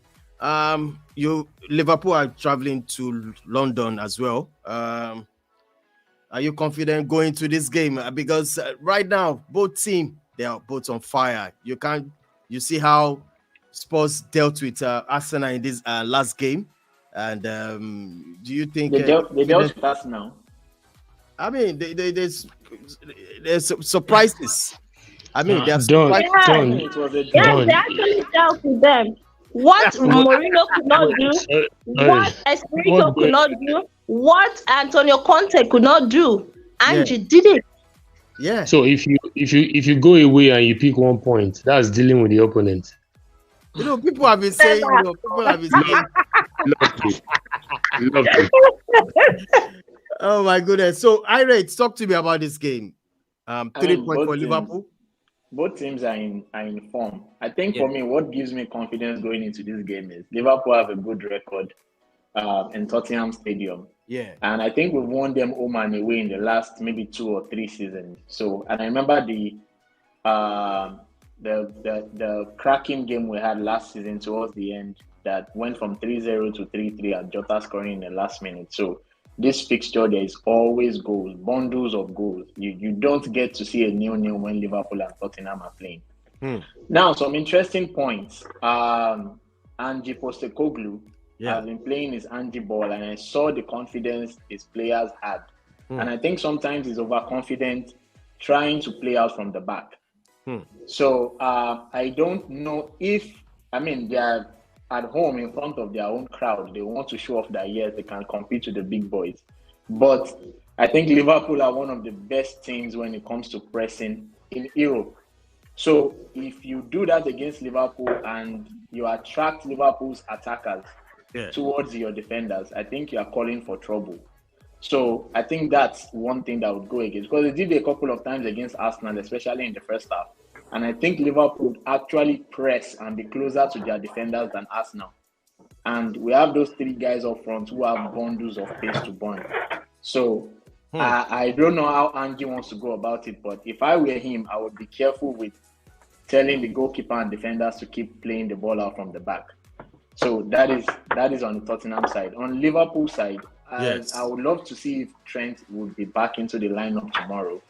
Liverpool are traveling to London as well. Are you confident going to this game? Because right now, both teams, they are both on fire. You see how Spurs dealt with Arsenal in this last game. And do you think they dealt with Arsenal? I mean, there's surprises. I mean, there's surprises. They actually dealt with them. What Mourinho could not do, what Espirito could not do, what Antonio Conte could not do, Angie did it. Yeah. So if you go away and you pick 1 point, that's dealing with the opponent. You know, people have been saying. Love it. Oh my goodness! So, Irate, talk to me about this game. 3 points for Liverpool. Both teams are in form. I think for me, what gives me confidence going into this game is Liverpool have a good record in Tottenham Stadium. Yeah. And I think we've won them home and away in the last maybe 2 or 3 seasons. So, and I remember the cracking game we had last season towards the end that went from 3-0 to 3-3 and Jota scoring in the last minute. So this fixture, there is always goals, bundles of goals. You don't get to see a 0-0 when Liverpool and Tottenham are playing. Now, some interesting points. Ange Postecoglou has been playing his Ange ball, and I saw the confidence his players had. And I think sometimes he's overconfident trying to play out from the back. So I don't know if, they are at home in front of their own crowd. They want to show off that, yes, they can compete with the big boys. But I think Liverpool are one of the best teams when it comes to pressing in Europe. So if you do that against Liverpool and you attract Liverpool's attackers towards your defenders, I think you are calling for trouble. So I think that's one thing that would go against, because they did a couple of times against Arsenal, especially in the first half. And I think Liverpool would actually press and be closer to their defenders than Arsenal. And we have those 3 guys up front who have bundles of pace to burn. So I don't know how Ange wants to go about it, but if I were him, I would be careful with telling the goalkeeper and defenders to keep playing the ball out from the back. So that is on the Tottenham side. On Liverpool side, I would love to see if Trent would be back into the lineup tomorrow,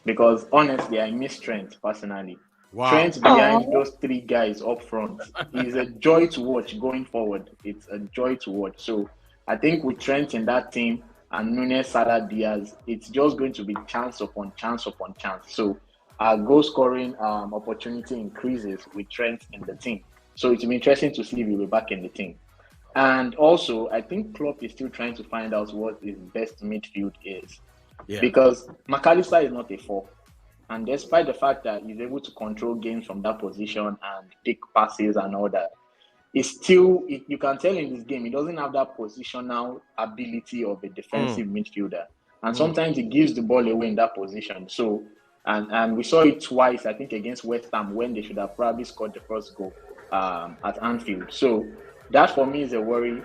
because honestly, I miss Trent personally. Wow. Trent behind those 3 guys up front is a joy to watch going forward. It's a joy to watch. So I think with Trent in that team and Núñez, Salah, Diaz, it's just going to be chance upon chance upon chance. So our goal scoring opportunity increases with Trent in the team. So it will be interesting to see if he'll be back in the team. And also, I think Klopp is still trying to find out what his best midfield is. Yeah. Because McAllister is not a 4. And despite the fact that he's able to control games from that position and pick passes and all that, it's still, you can tell in this game, he doesn't have that positional ability of a defensive midfielder. And sometimes he gives the ball away in that position. So, and we saw it twice, I think, against West Ham when they should have probably scored the first goal at Anfield. So that for me is a worry.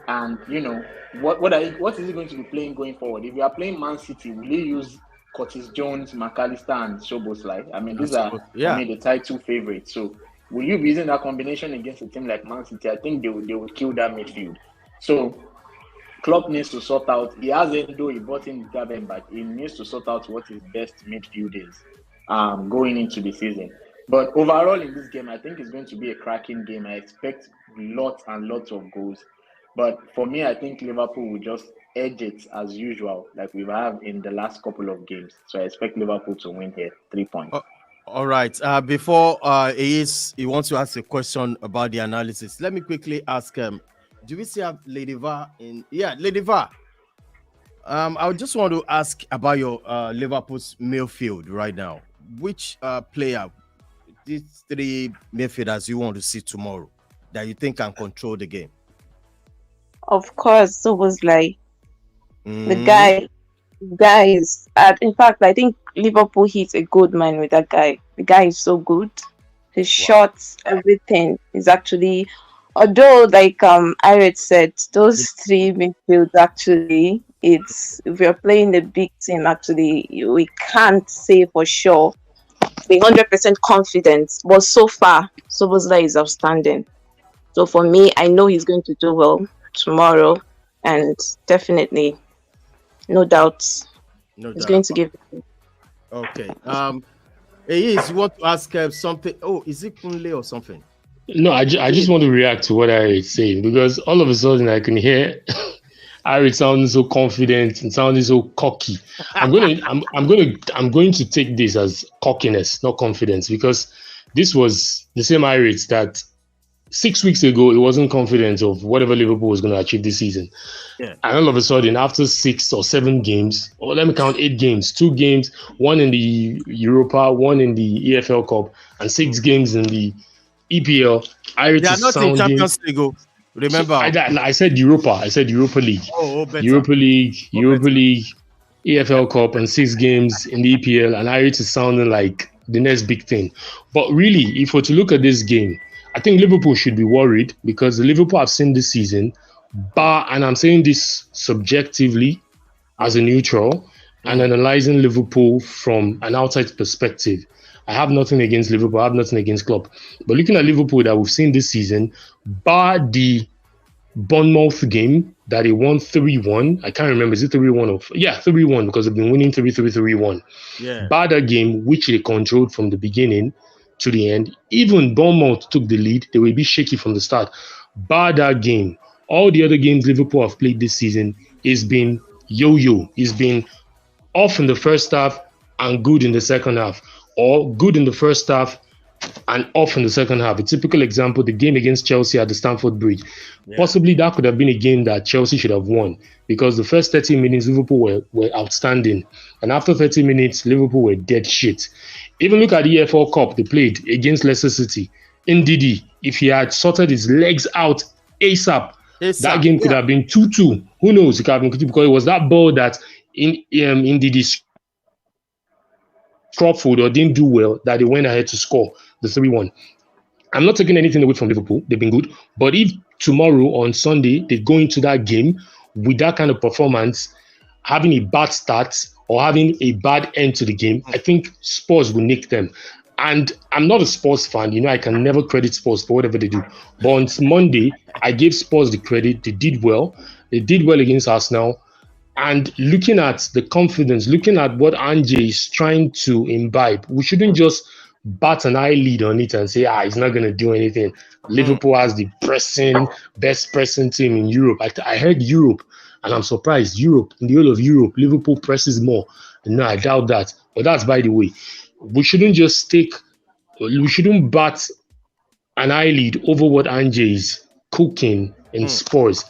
And, you know, what is he going to be playing going forward? If you are playing Man City, will he use Curtis Jones, McAllister, and Szoboszlai? I mean, these are the title favorites. So will you be using that combination against a team like Man City? I think they will kill that midfield. So Klopp needs to sort out. He has Endo, he brought in Gravenberch. He needs to sort out what his best midfield is going into the season. But overall in this game, I think it's going to be a cracking game. I expect lots and lots of goals. But for me, I think Liverpool will just edge it as usual, like we have in the last couple of games. So I expect Liverpool to win here, 3 points. All right. Before he wants to ask a question about the analysis, let me quickly ask him. Do we still have Lady Va in? Yeah, Lady Va. I just want to ask about your Liverpool's midfield right now. Which player, these three midfielders you want to see tomorrow that you think can control the game? Of course, Szoboszlai. The guy is. In fact, I think Liverpool hit a good man with that guy. The guy is so good. His shots, everything is actually. Although, like Irit said, those three midfields actually, if we're playing a big team, actually, we can't say for sure, be 100% confident. But so far, Szoboszlai is outstanding. So for me, I know he's going to do well tomorrow, and definitely, no doubts, he's going to give it. Okay. You want to ask something? Oh, is it Kunle or something? No, I just want to react to what I say, because all of a sudden I can hear Irit sounding so confident and sounding so cocky. I'm going to take this as cockiness, not confidence, because this was the same Irit that 6 weeks ago he wasn't confident of whatever Liverpool was going to achieve this season. Yeah. And all of a sudden, after 6 or 7 games, or let me count 8 games, 2 games, 1 in the Europa, 1 in the EFL Cup, and 6 games in the EPL. They are not in Champions League. Remember, I said Europa. I said Europa League. Better. Europa League, EFL Cup, and 6 games in the EPL. And Irit is sounding like the next big thing. But really, if we're to look at this game, I think Liverpool should be worried, because the Liverpool I've seen this season, and I'm saying this subjectively as a neutral and analyzing Liverpool from an outside perspective. I have nothing against Liverpool. I have nothing against Klopp. But looking at Liverpool that we've seen this season, bar the Bournemouth game that they won 3-1. I can't remember. Is it 3-1 or 3-1, because they've been winning 3-3, 3-1. Yeah. Bar that game, which they controlled from the beginning to the end. Even Bournemouth took the lead. They will be shaky from the start. Bar that game, all the other games Liverpool have played this season is been yo-yo. It's been off in the first half and good in the second half, or good in the first half and off in the second half. A typical example, the game against Chelsea at the Stamford Bridge. Yeah. Possibly that could have been a game that Chelsea should have won, because the first 30 minutes Liverpool were outstanding. And after 30 minutes, Liverpool were dead shit. Even look at the EFL Cup they played against Leicester City. Ndidi, if he had sorted his legs out ASAP, that game could have been 2-2. Who knows? It could have been 2-2, because it was that ball that Ndidi Crawford or didn't do well that they went ahead to score the 3-1. I'm not taking anything away from Liverpool. They've been good. But if tomorrow on Sunday they go into that game with that kind of performance, having a bad start or having a bad end to the game, I think Spurs will nick them. And I'm not a Spurs fan. You know, I can never credit Spurs for whatever they do. But on Monday, I gave Spurs the credit. They did well. They did well against Arsenal. And looking at the confidence, looking at what Ange is trying to imbibe, we shouldn't just bat an eyelid on it and say, he's not going to do anything. Liverpool has the best pressing team in Europe. I heard Europe, and I'm surprised. Europe, in the whole of Europe, Liverpool presses more. No, I doubt that. But that's by the way. We shouldn't bat an eyelid over what Ange is cooking in Spurs.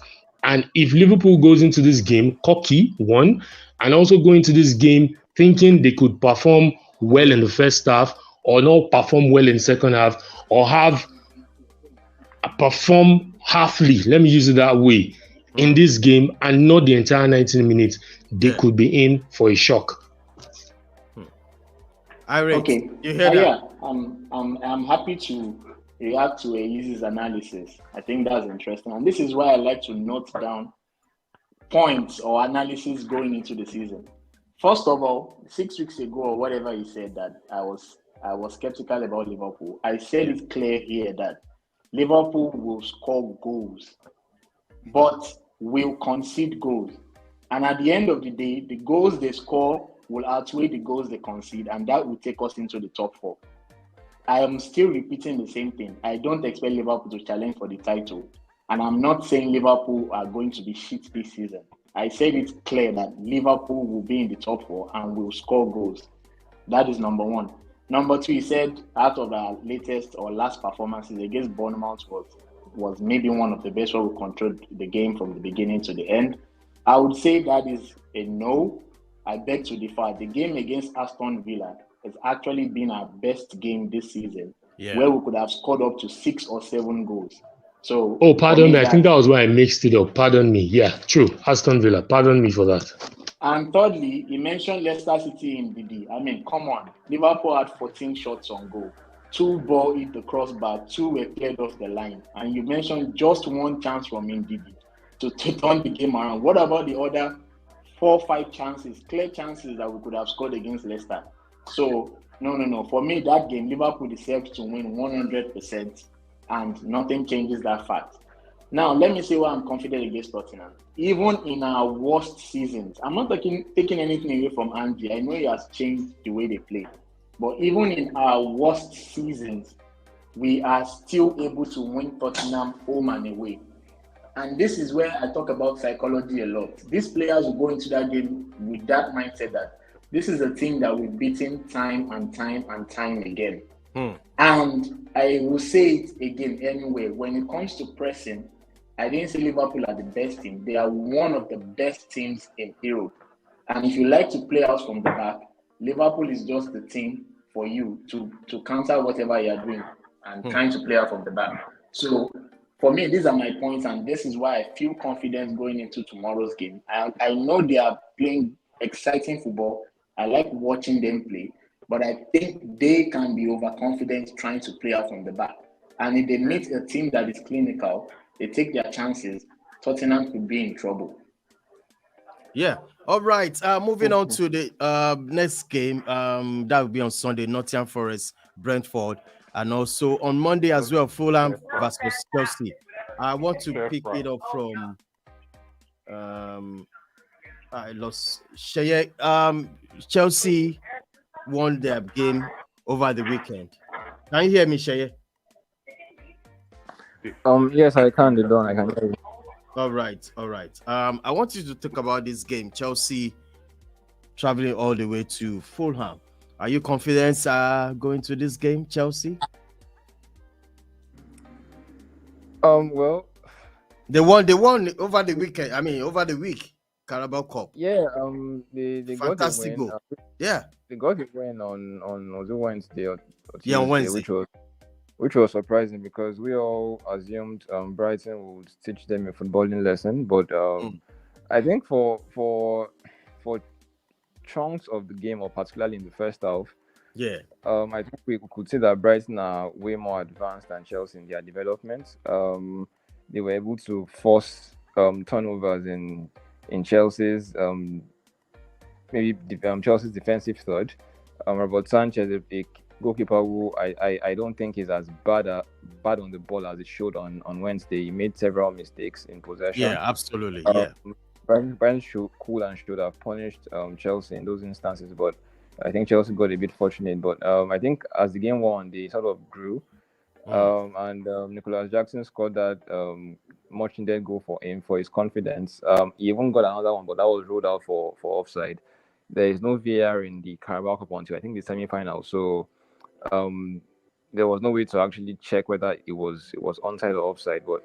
And if Liverpool goes into this game cocky, one, and also go into this game thinking they could perform well in the first half, or not perform well in second half, or have perform halfly, let me use it that way, in this game and not the entire 90 minutes, they could be in for a shock. Okay. You hear that? Yeah, I'm happy to react to Easy's analysis. I think that's interesting. And this is why I like to note down points or analysis going into the season. First of all, 6 weeks ago or whatever he said that I was skeptical about Liverpool. I said it clear here that Liverpool will score goals, but will concede goals. And at the end of the day, the goals they score will outweigh the goals they concede, and that will take us into the top 4. I am still repeating the same thing. I don't expect Liverpool to challenge for the title. And I'm not saying Liverpool are going to be shit this season. I said it's clear that Liverpool will be in the top 4 and will score goals. That is number 1. Number 2, he said out of our latest or last performances against Bournemouth was maybe one of the best where we controlled the game from the beginning to the end. I would say that is a no. I beg to differ. The game against Aston Villa has actually been our best game this season, where we could have scored up to 6 or 7 goals. So, pardon me. I think that was why I mixed it up. Pardon me. Yeah, true. Aston Villa. Pardon me for that. And thirdly, he mentioned Leicester City in DD. I mean, come on. Liverpool had 14 shots on goal. 2 ball hit the crossbar, 2 were cleared off the line. And you mentioned just 1 chance from Ndidi to turn the game around. What about the other 4 or 5 chances, clear chances that we could have scored against Leicester? So, no. For me, that game, Liverpool deserves to win 100%, and nothing changes that fact. Now, let me say why I'm confident against Tottenham. Even in our worst seasons, I'm not taking anything away from Andy. I know he has changed the way they play. But even in our worst seasons, we are still able to win Tottenham home and away. And this is where I talk about psychology a lot. These players will go into that game with that mindset that this is a team that we've beaten time and time again. And I will say it again anyway. When it comes to pressing, I didn't say Liverpool are the best team. They are one of the best teams in Europe. And if you like to play out from the back, Liverpool is just the team for you to counter whatever you are doing and trying to play out from the back. So for me, these are my points, and this is why I feel confident going into tomorrow's game. I know they are playing exciting football. I like watching them play, but I think they can be overconfident trying to play out from the back. And if they meet a team that is clinical, they take their chances, Tottenham could be in trouble. Yeah. All right. Moving on to the next game. That will be on Sunday, Nottingham Forest, Brentford. And also on Monday as well, Fulham versus Chelsea. I want to pick it up from I lost Sheye. Chelsea won their game over the weekend. Can you hear me, Sheye? Yes, I can. I can hear you. All right. I want you to talk about this game. Chelsea traveling all the way to Fulham. Are you confident going to this game, Chelsea? Well, they won over the weekend. I mean, over the week, Carabao Cup. Yeah. They fantastic got the win. Yeah. They got the win on Wednesday or Tuesday, on Wednesday, which was surprising because we all assumed Brighton would teach them a footballing lesson, but I think for chunks of the game, or particularly in the first half, I think we could say that Brighton are way more advanced than Chelsea in their development. They were able to force turnovers in Chelsea's Chelsea's defensive third. Robert Sanchez, a goalkeeper who I don't think is as bad on the ball as it showed on Wednesday. He made several mistakes in possession. Yeah, absolutely. Brighton should have punished Chelsea in those instances, but I think Chelsea got a bit fortunate. But I think as the game went on, they sort of grew. And Nicholas Jackson scored that much needed goal for him, for his confidence. He even got another one, but that was ruled out for offside. There is no VAR in the Carabao Cup until I think the semi-final. So there was no way to actually check whether it was onside or offside. But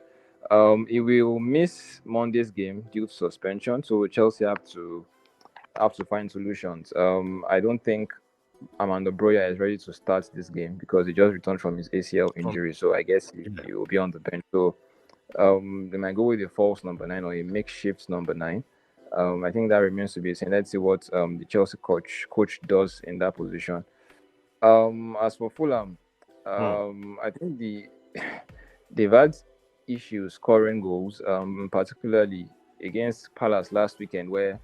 he will miss Monday's game due to suspension. So Chelsea have to find solutions. I don't think Armando Broya is ready to start this game because he just returned from his ACL injury. So I guess he will be on the bench. So they might go with a false number 9 or a makeshift number 9. I think that remains to be seen. Let's see what the Chelsea coach does in that position. As for Fulham, I think they've had issues scoring goals, particularly against Palace last weekend, where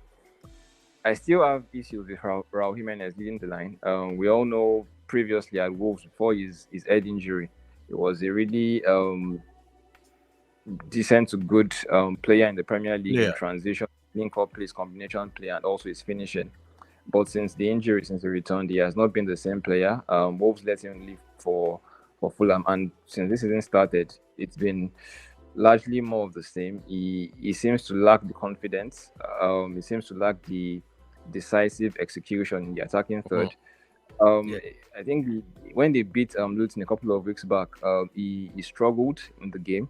I still have issues with Raul Jimenez leading the line. We all know previously at Wolves, before his head injury, he was a really decent to good player in the Premier League in transition, link-up plays, combination play, and also his finishing. But since the injury, since the return, he has not been the same player. Wolves let him leave for Fulham, and since this season started, it's been largely more of the same. He seems to lack the confidence. He seems to lack the decisive execution in the attacking third. I think when they beat Luton a couple of weeks back, he struggled in the game.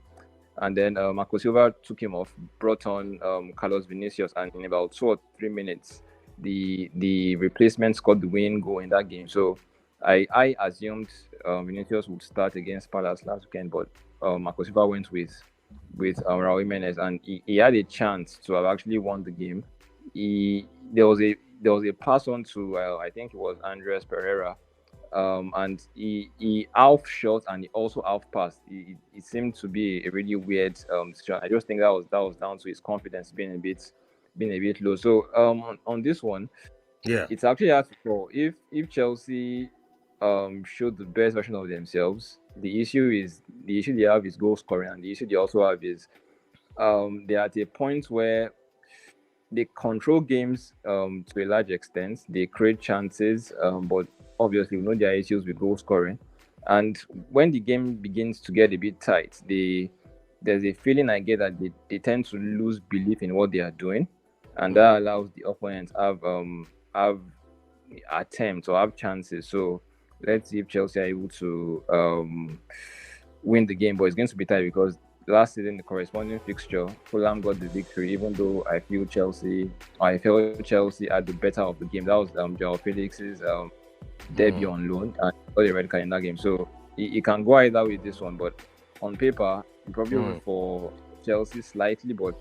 And then Marco Silva took him off, brought on Carlos Vinicius, and in about 2 or 3 minutes, the replacement scored the winning goal in that game. So I assumed Vinicius would start against Palace last weekend, but Marco Silva went with Raul Jimenez, and he had a chance to have actually won the game. There was a pass on to I think it was Andres Pereira, and he half shot and he also half passed. It seemed to be a really weird situation. I just think that was down to his confidence being a bit low. So on this one, it's actually hard to call. If Chelsea showed the best version of themselves, the issue they have is goal scoring, and the issue they also have is they're at a point where they control games to a large extent. They create chances, but obviously we know there are issues with goal scoring. And when the game begins to get a bit tight, there's a feeling I get that they tend to lose belief in what they are doing, and that allows the opponents have attempts or have chances. So let's see if Chelsea are able to win the game, but it's going to be tight because last season, the corresponding fixture, Fulham got the victory, even though I felt Chelsea had the better of the game. That was Joao Felix's debut on loan and got a red card in that game. So he can go either with this one, but on paper, he probably root for Chelsea slightly, but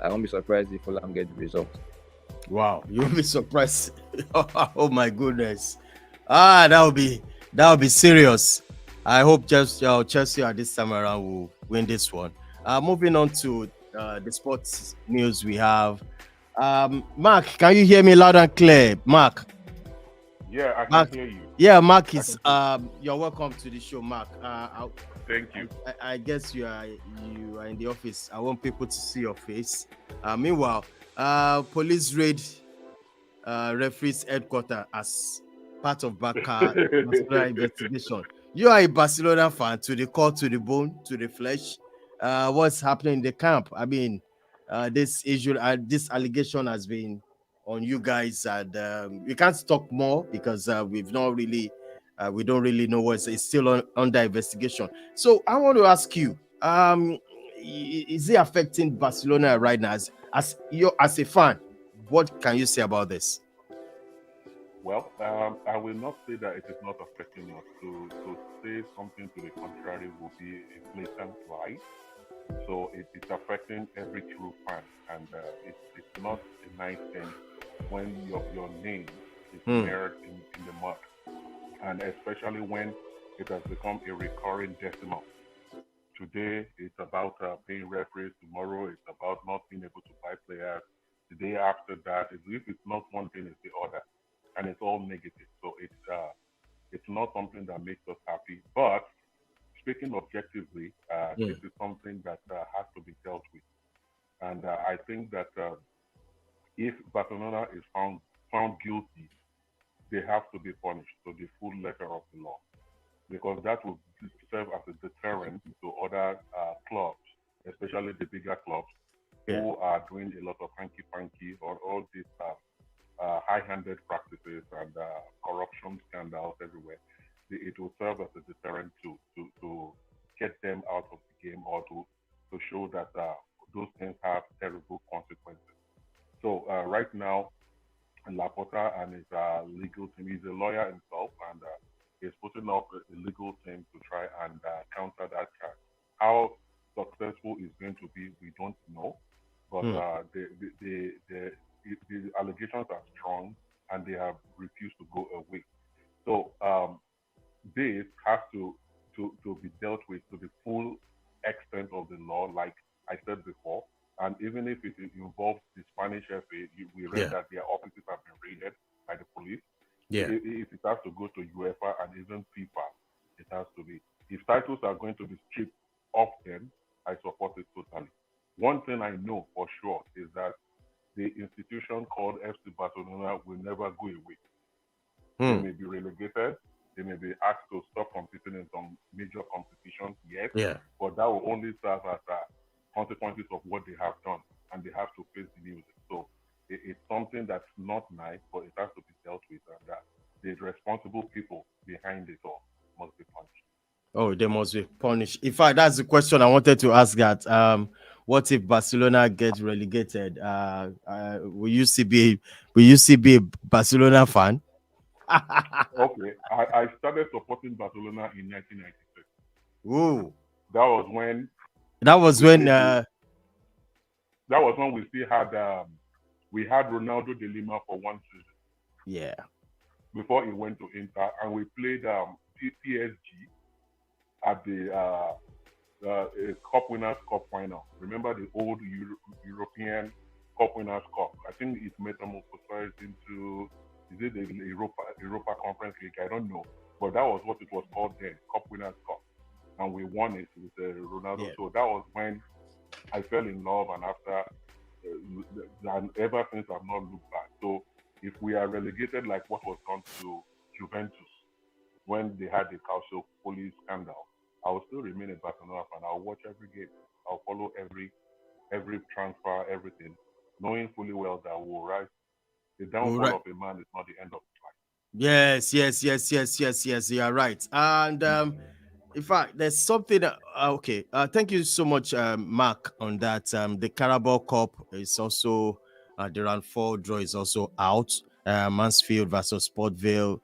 I won't be surprised if Fulham get the result. Wow, you won't be surprised. Oh my goodness. That would be serious. I hope Chelsea at this time around will win this one. Moving on to the sports news we have. Mark, can you hear me loud and clear? Mark? Yeah, I can hear you. Yeah, Mark is you're welcome to the show, Mark. Thank you. I guess you are in the office. I want people to see your face. Meanwhile, police raid referee's headquarters as part of Barca investigation. You are a Barcelona fan to the core, to the bone, to the flesh. What's happening in the camp? I mean, this issue, this allegation has been on you guys, and we can't talk more because we don't really know it's still under investigation. So I want to ask you, is it affecting Barcelona right now? As a fan, what can you say about this? Well, I will not say that it is not affecting us. To say something to the contrary will be a blatant lie. So it's affecting every true fan, and it's not a nice thing when your name is mirrored in the mud, and especially when it has become a recurring decimal. Today it's about paying referees. Tomorrow it's about not being able to buy players. The day after that, if it's not one thing, it's the other, and it's all negative. So it's not something that makes us happy. But speaking objectively, this is something that has to be dealt with, and I think that if Barcelona is found guilty, they have to be punished to the full letter of the law, because that will serve as a deterrent to other clubs, especially the bigger clubs, who are doing a lot of hanky-panky or all these high-handed practices and corruption scandals everywhere. It will serve as a deterrent to get them out of the game, or to show that those things have terrible consequences. So right now, Laporta and his legal team. He's a lawyer himself, and he's putting up a legal team to try and counter that charge. How successful it's going to be, we don't know. But the allegations are strong, and they have refused to go away. So this has to be dealt with to the full extent of the law, like I said before. And even if it involves the Spanish FA, we read that their offices have been raided by the police. Yeah. If it has to go to UEFA and even FIFA, it has to be. If titles are going to be stripped off them, I support it totally. One thing I know for sure is that the institution called FC Barcelona will never go away. They may be relegated. They may be asked to stop competing in some major competitions, yes. Yeah. But that will only serve as consequences of what they have done, and they have to face the music. So it's something that's not nice, but it has to be dealt with, and that the responsible people behind it all must be punished. Oh, they must be punished. In fact, that's the question I wanted to ask. That what if Barcelona gets relegated? Will you still be a Barcelona fan? Okay, I started supporting Barcelona in 1996. Ooh, that was when we still had we had Ronaldo de Lima for one season. Yeah. Before he went to Inter, and we played PSG at the Cup Winners' Cup final. Remember the old European Cup Winners' Cup? I think it's metamorphosized into, is it the Europa Conference League? I don't know. But that was what it was called then, Cup Winners' Cup. And we won it with Ronaldo. Yeah. So that was when I fell in love, and after, and ever since I've not looked back. So if we are relegated like what was done to Juventus when they had the Calciopoli scandal, I will still remain a Barcelona fan. I'll watch every game. I'll follow every transfer, everything, knowing fully well that we'll rise. The downfall of a man is not the end of his life. Yes. You are right. And in fact, there's something. Okay. Thank you so much, Mark, on that. The Carabao Cup is also the round 4 draw is also out. Mansfield versus Port Vale,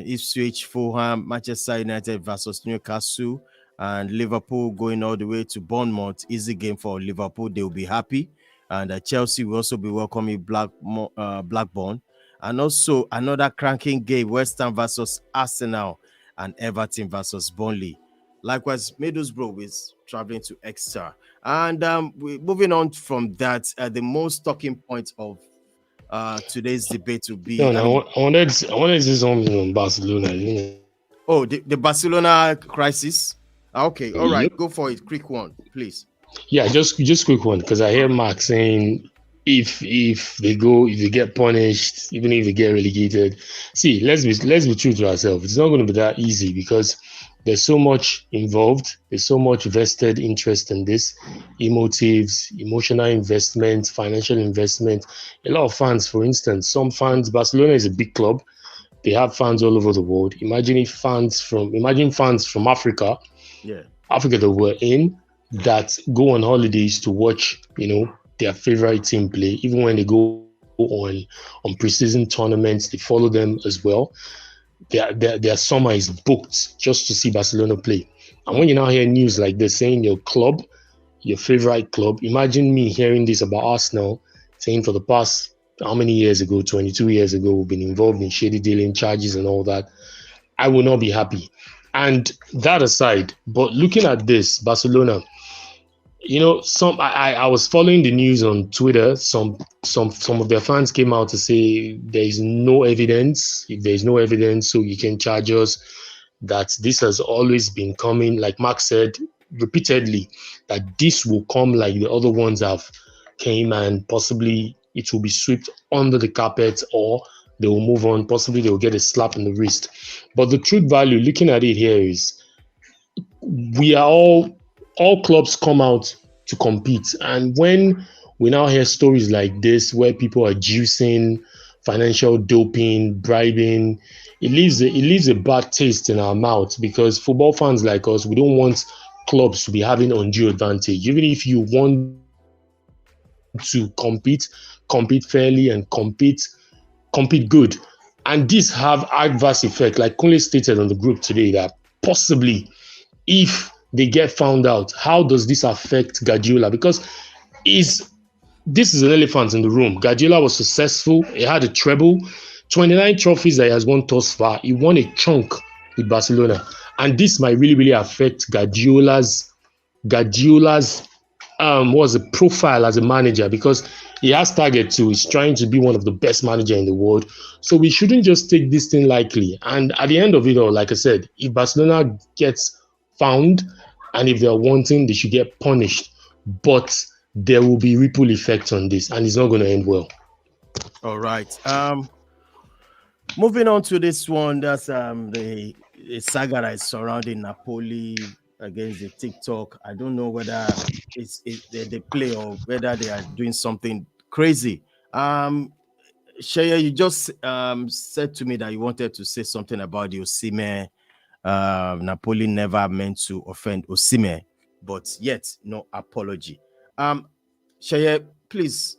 Ipswich, Fulham, Manchester United versus Newcastle, and Liverpool going all the way to Bournemouth. Easy game for Liverpool. They will be happy. And Chelsea will also be welcoming Blackburn. And also another cranking game, West Ham versus Arsenal and Everton versus Burnley. Likewise, Middlesbrough is traveling to Exeter. And we're moving on from that. The most talking point of today's debate will be... I wanted to say something on Barcelona. Oh, the Barcelona crisis? Okay, all right. Go for it. Quick one, please. Yeah, just quick one, because I hear Mark saying if they get punished, even if they get relegated. See, let's be true to ourselves. It's not going to be that easy, because there's so much involved. There's so much vested interest in this, emotional investment, financial investment. A lot of fans, for instance, some fans. Barcelona is a big club. They have fans all over the world. Imagine fans from Africa, Africa that were in, that go on holidays to watch, their favorite team play. Even when they go on preseason tournaments, they follow them as well. Their summer is booked just to see Barcelona play. And when you now hear news like this saying your club, your favorite club, imagine me hearing this about Arsenal, saying for the past, how many years ago, 22 years ago, we've been involved in shady dealing charges and all that. I will not be happy. And that aside, but looking at this, Barcelona, I was following the news on Twitter. Some of their fans came out to say there is no evidence. If there is no evidence, so you can charge us. That this has always been coming, like Mark said repeatedly, that this will come like the other ones have came, and possibly it will be swept under the carpet, or they will move on. Possibly they will get a slap in the wrist. But the truth value, looking at it here, is we are all clubs come out to compete. And when we now hear stories like this, where people are juicing, financial doping, bribing, it leaves a bad taste in our mouth, because football fans like us, we don't want clubs to be having undue advantage. Even if you want to compete fairly and compete compete good. And this have adverse effect, like Kunle stated on the group today, that possibly if they get found out, how does this affect Guardiola? Because this is an elephant in the room. Guardiola was successful. He had a treble, 29 trophies that he has won thus far. He won a chunk with Barcelona. And this might really, really affect Guardiola's was a profile as a manager, because he has target too. He's trying to be one of the best manager in the world. So we shouldn't just take this thing lightly. And at the end of it all, like I said, if Barcelona gets found and if they're wanting, they should get punished. But there will be ripple effects on this, and it's not going to end well. All right. Moving on to this one, that's the saga that is surrounding Napoli against the TikTok. I don't know whether it's they play or whether they are doing something crazy. Shaya, you just said to me that you wanted to say something about the Osimhen. Napoli never meant to offend Osimhen, but yet no apology. Shaya, please,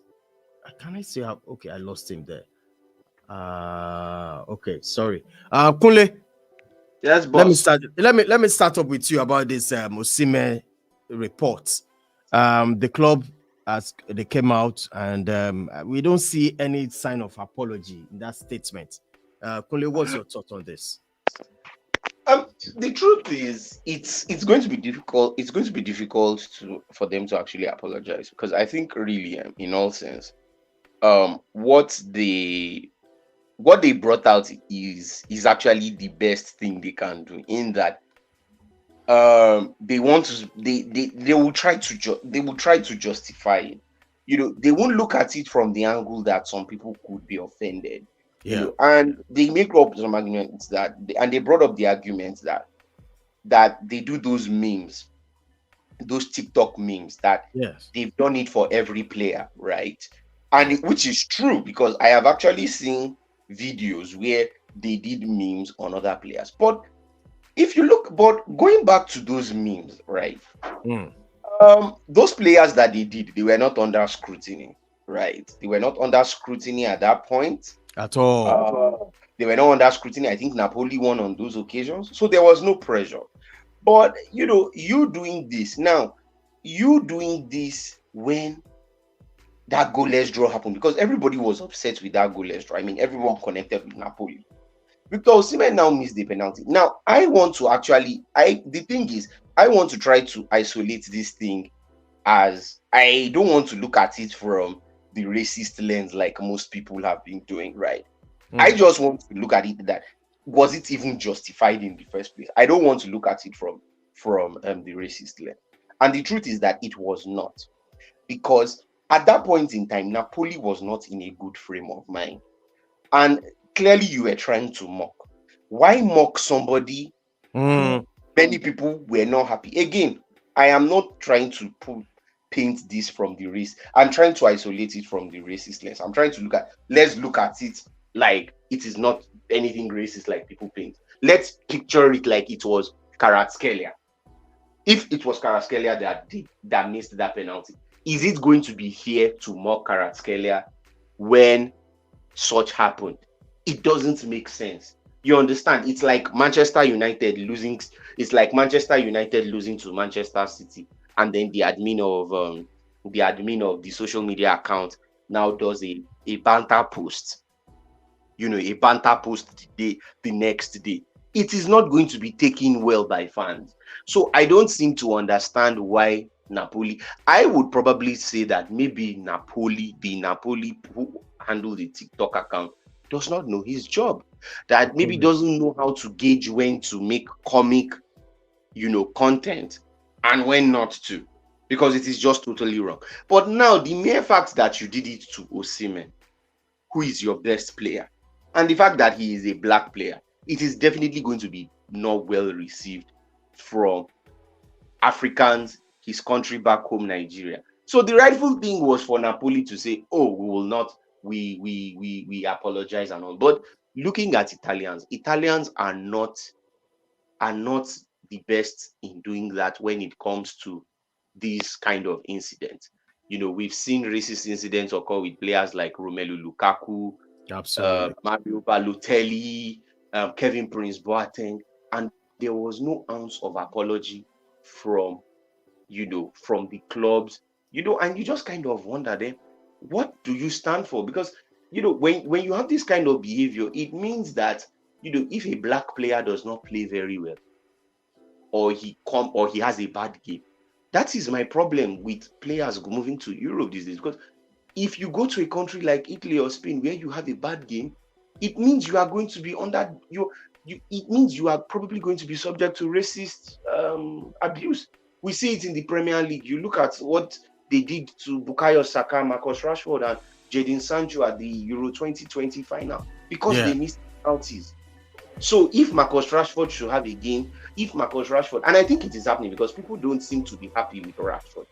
can I say how? Okay, I lost him there. Okay, sorry. Kunle. Yes, boss. Let me start up with you about this Osimhen report. The club, as they came out, and we don't see any sign of apology in that statement. Kunle, what's your thought on this? The truth is, it's going to be difficult. It's going to be difficult for them to actually apologize, because I think really, in all sense, what they brought out is actually the best thing they can do, in that they will try to justify it. They won't look at it from the angle that some people could be offended. Yeah. And they make up some arguments and they brought up the arguments that they do those memes, those TikTok memes, that they've done it for every player, right? And which is true, because I have actually seen videos where they did memes on other players. But if you look, going back to those memes, right? Those players that they did, they were not under scrutiny, right? They were not under scrutiny at that point. At all. They were not under scrutiny. I think Napoli won on those occasions. So there was no pressure. But, you doing this when that goalless draw happened, because everybody was upset with that goalless draw. I mean, everyone connected with Napoli. Victor Osimhen now missed the penalty. Now, I want to try to isolate this thing, as I don't want to look at it from the racist lens like most people have been doing, right? I just want to look at it that, was it even justified in the first place? I don't want to look at it from the racist lens. And the truth is that it was not. Because at that point in time, Napoli was not in a good frame of mind. And clearly you were trying to mock. Why mock somebody? Many people were not happy. Again, I am not trying to paint this from the race. I'm trying to isolate it from the racist lens. I'm trying to let's look at it like it is not anything racist like people paint. Let's picture it like it was Kvaratskhelia. If it was Kvaratskhelia that missed that penalty, is it going to be here to mock Kvaratskhelia when such happened? It doesn't make sense. You understand? It's like Manchester United losing. It's like Manchester United losing to Manchester City, and then the admin of the social media account now does a banter post. A banter post the next day. It is not going to be taken well by fans. So I don't seem to understand why Napoli. I would probably say that maybe Napoli who handled the TikTok account does not know his job. That maybe doesn't know how to gauge when to make comic, content and when not to, because it is just totally wrong. But now the mere fact that you did it to Osimhen, who is your best player, and the fact that he is a black player, it is definitely going to be not well received from Africans, his country back home, Nigeria. So the rightful thing was for Napoli to say, "Oh, we will not. We apologize and all." But looking at Italians are not the best in doing that when it comes to these kind of incidents. We've seen racist incidents occur with players like Romelu Lukaku, Absolutely. Mario Balotelli, Kevin Prince Boateng, and there was no ounce of apology from the clubs, and you just kind of wonder then, what do you stand for? Because when you have this kind of behavior, it means that if a black player does not play very well, or he has a bad game, that is my problem with players moving to Europe these days. Because if you go to a country like Italy or Spain where you have a bad game, it means you are going to be it means you are probably going to be subject to racist abuse. We see it in the Premier League. You look at what they did to Bukayo Saka, Marcus Rashford, and Jadon Sancho at the Euro 2020 final because they missed penalties. So if Marcus Rashford should have a game, and I think it is happening because people don't seem to be happy with Rashford.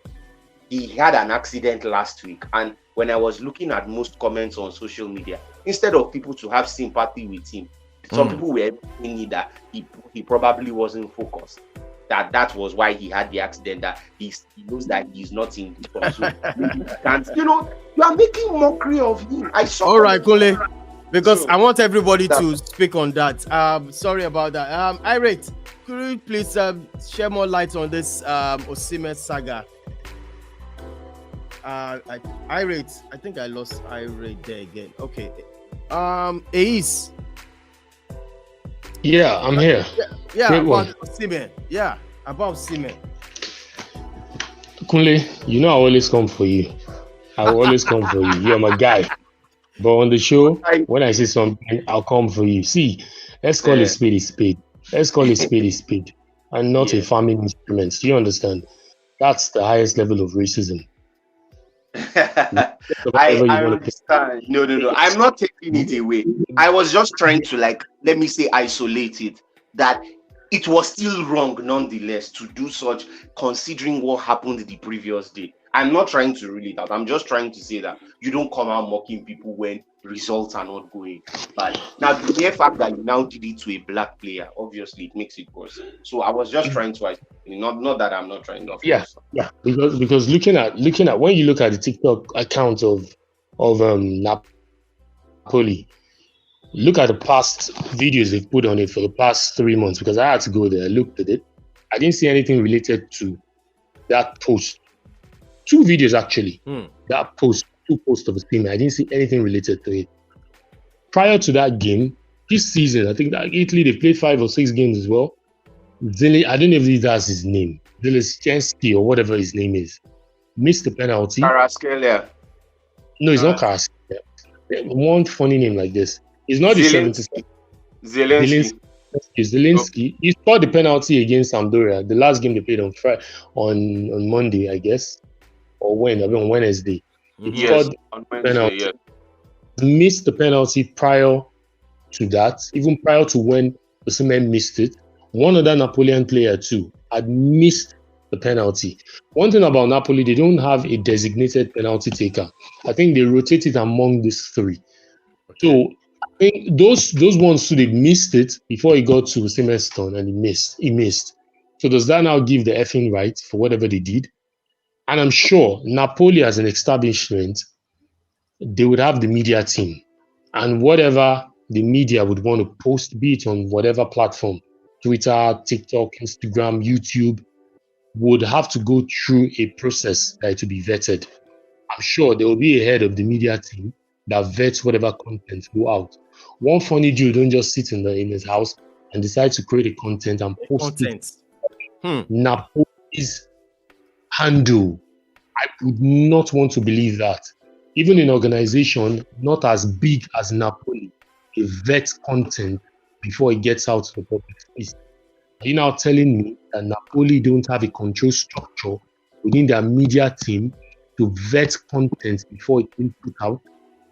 He had an accident last week, and when I was looking at most comments on social media, instead of people to have sympathy with him, some people were thinking that he probably wasn't focused. That was why he had the accident, that he knows that he's not in the form. So you are making mockery of him. All right, Kole, because I want everybody to speak on that. Sorry about that. Irate, could you please share more light on this Osimhen saga? Irate, I think I lost Irate there again. Okay. Ace. Yeah, I'm here. Yeah, about Osimhen. Yeah, about Osimhen. Kunle, I always come for you. I will always come for you. You're my guy. But on the show, when I see something, I'll come for you. See, let's call a spade a spade. Let's call a spade a spade, and not a farming instrument. Do you understand? That's the highest level of racism. I understand. No. I'm not taking it away. I was just trying to, let me say, isolate it. That it was still wrong, nonetheless, to do such, considering what happened the previous day. I'm not trying to rule it out. I'm just trying to say that you don't come out mocking people when results are not going bad. Now, the mere fact that you now did it to a black player, obviously, it makes it worse. So I was just trying to, not that I'm not trying to. Yeah. Because looking at when you look at the TikTok account of Napoli, look at the past videos they've put on it for the past 3 months. Because I had to go there, I looked at it. I didn't see anything related to that post. 2 videos actually. That post, 2 posts of Osimhen. I didn't see anything related to it. Prior to that game, this season, I think that Italy, they played 5 or 6 games as well. I don't know if that's his name. Zelensky or whatever his name is. Missed the penalty. Kvaratskhelia. No, it's not Kvaratskhelia. One funny name like this. It's not the 70th. Zelensky. He scored the penalty against Sampdoria. The last game they played on Monday, I guess. Or on Wednesday. Yes, on Wednesday, yeah. Missed the penalty prior to that, even prior to when Osimhen missed it. One other Napoleon player too had missed the penalty. One thing about Napoli, they don't have a designated penalty taker. I think they rotate it among these 3. So I think those ones too, they missed it before he got to Osimhen's turn and he missed. So does that now give the effing right for whatever they did? And I'm sure Napoli as an establishment, they would have the media team. And whatever the media would want to post, be it on whatever platform, Twitter, TikTok, Instagram, YouTube, would have to go through a process to be vetted. I'm sure there will be a head of the media team that vets whatever content go out. One funny Jew don't just sit in his house and decide to create a content and post it. Napoli's handle. I would not want to believe that. Even in an organization not as big as Napoli, they vet content before it gets out to the public space. Are you now telling me that Napoli don't have a control structure within their media team to vet content before it's been put out?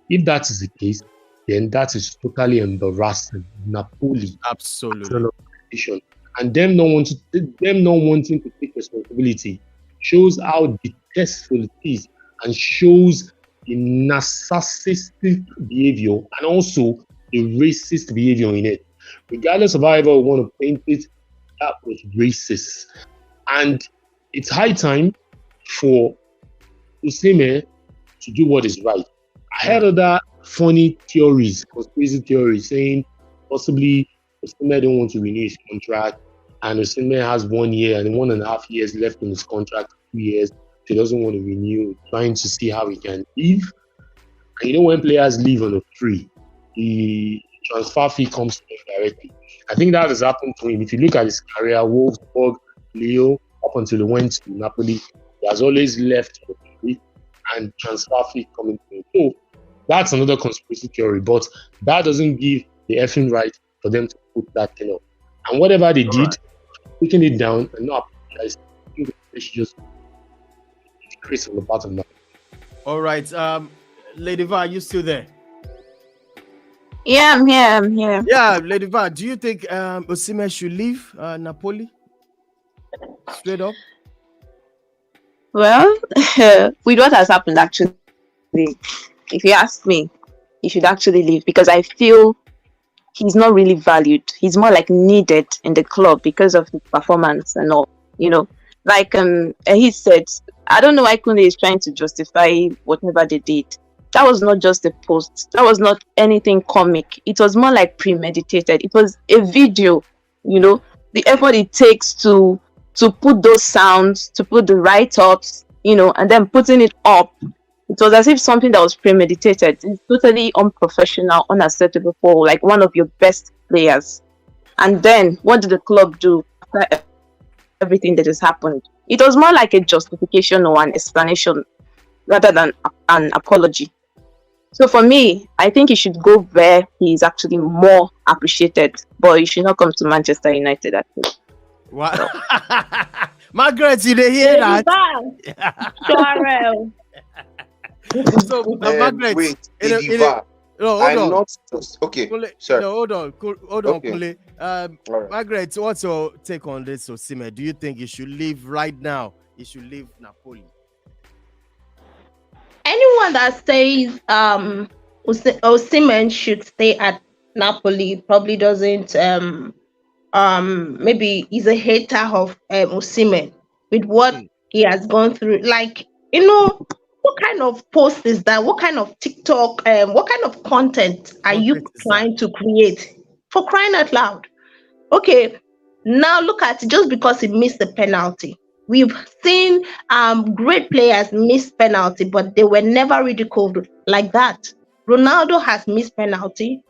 If that is the case, then that is totally embarrassing. Napoli, absolutely, and them not wanting to take responsibility shows how detestful it is, and shows the narcissistic behavior and also the racist behavior in it. Regardless of however we want to paint it, that was racist. And it's high time for Osimhen to do what is right. I heard of that funny theories, conspiracy theories, saying possibly Osimhen don't want to renew his contract, and Osimhen has 1 year and 1.5 years left in his contract, 2 years. He doesn't want to renew, trying to see how he can leave. And you know, when players leave on a free, the transfer fee comes to him directly. I think that has happened to him. If you look at his career, Wolfsburg, Leo, up until he went to Napoli, he has always left for free and transfer fee coming to him. So that's another conspiracy theory, but that doesn't give the effing right for them to put that thing up. And whatever they did, taking it down and not apologize, I think they should just increase on the bottom line. All right. Lady Va, are you still there? Yeah, I'm here. Yeah, Lady Va, do you think Osimhen should leave Napoli? Straight up? Well, with what has happened, actually, if you ask me, he should actually leave because I feel he's not really valued. He's more like needed in the club because of his performance and all. You know, like he said, I don't know why Kunle is trying to justify whatever they did. That was not just a post. That was not anything comic. It was more like premeditated. It was a video, you know, the effort it takes to put those sounds, to put the write-ups, you know, and then putting it up. It was as if something that was premeditated. It's totally unprofessional, unacceptable for like one of your best players. And then what did the club do after everything that has happened? It was more like a justification or an explanation rather than an apology. So for me, I think he should go where he is actually more appreciated, but he should not come to Manchester United. Actually. What? Margaret, you didn't hear that? So, Margaret, wait, no, I'm hold on. not okay. Kule, Sorry. no, hold on, Okay. Kule. Right. Margaret, what's your take on this, Osimhen? Do you think he should leave right now? He should leave Napoli? Anyone that says Osimhen should stay at Napoli probably doesn't maybe he's a hater of Osimhen with what he has gone through. Like, you know, what kind of post is that? What kind of TikTok what kind of content are you trying to create? For crying out loud. Okay, now look at it, just because he missed the penalty. We've seen great players miss penalty, but they were never ridiculed like that. Ronaldo has missed penalty.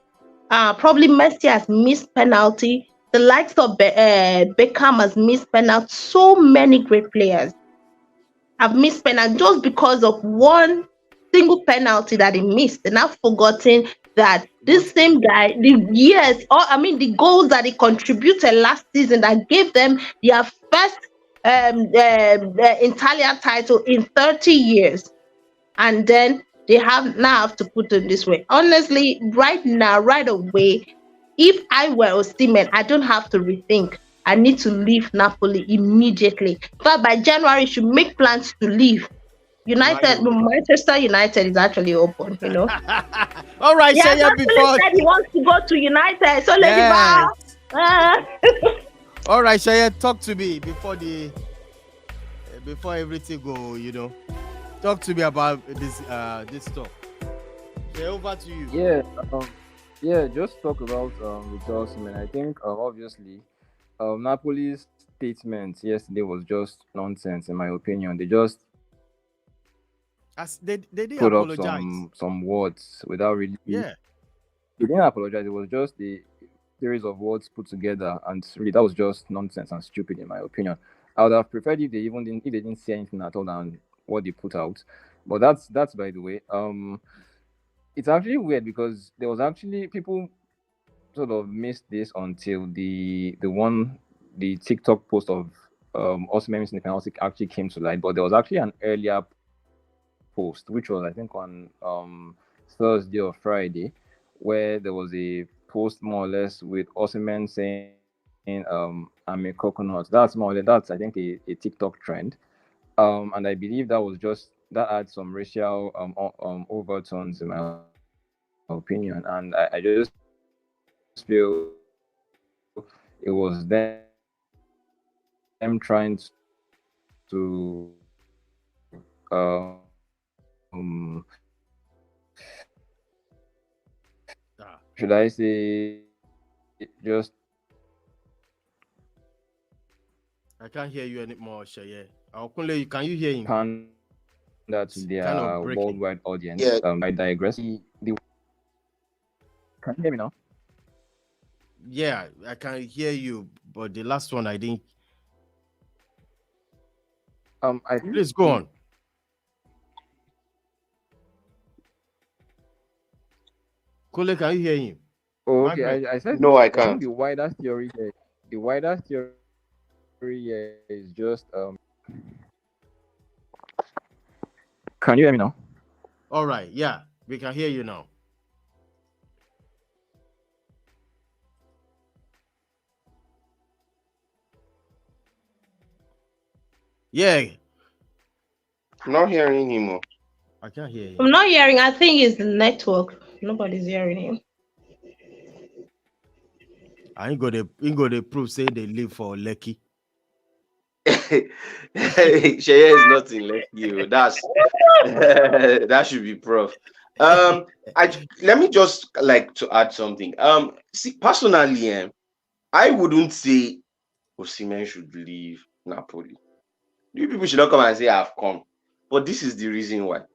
Probably Messi has missed penalty. The likes of Beckham has missed penalty. So many great players have missed penalty just because of one single penalty that he missed. And I've forgotten that this same guy, the goals that he contributed last season that gave them their first Italian title in 30 years, and then they have to put it this way. Honestly, right now, right away, if I were Osimhen, I don't have to rethink. I need to leave Napoli immediately. But by January, you should make plans to leave. Manchester United is actually open, you know. All right, yeah, Shaya, before said he wants to go to United, so let All right, Shaya, talk to me before everything go. You know, talk to me about this stuff. Okay, over to you. Yeah, just talk about Victor Osimhen. I think obviously Napoli's statement yesterday was just nonsense in my opinion. They just they did put apologize. up some words without really. Yeah. They didn't apologize. It was just a series of words put together, and really that was just nonsense and stupid in my opinion. I would have preferred if they didn't say anything at all than what they put out. But that's by the way. It's actually weird because there was actually people sort of missed this until the TikTok post of Osimhen missing the penalty actually came to light. But there was actually an earlier post, which was I think on Thursday or Friday, where there was a post more or less with Osimhen saying I'm a coconut. That's I think a TikTok trend. And I believe that had some racial overtones in my opinion, and I just feel it was them trying to should I say, just I can't hear you anymore, Shaye. Kunle, can you hear him? pan that to their kind of breaking. worldwide audience. Yeah. I digress. Can you hear me now? Yeah, I can hear you, but the last one I didn't. Please go on. Kule, can you hear him? Oh, okay, I said no, I think can't. the wider theory here is just Can you hear me now? All right, yeah, we can hear you now. Yeah. I'm not hearing him. I can't hear him. I'm not hearing. I think it's the network. Nobody's hearing him. I ain't got the proof say they live for Lekki. Sheye is not in Lekki. That's that should be proof. Let me just like to add something. See, personally, I wouldn't say Osimhen should leave Napoli. You people should not come and say I've come. But this is the reason why.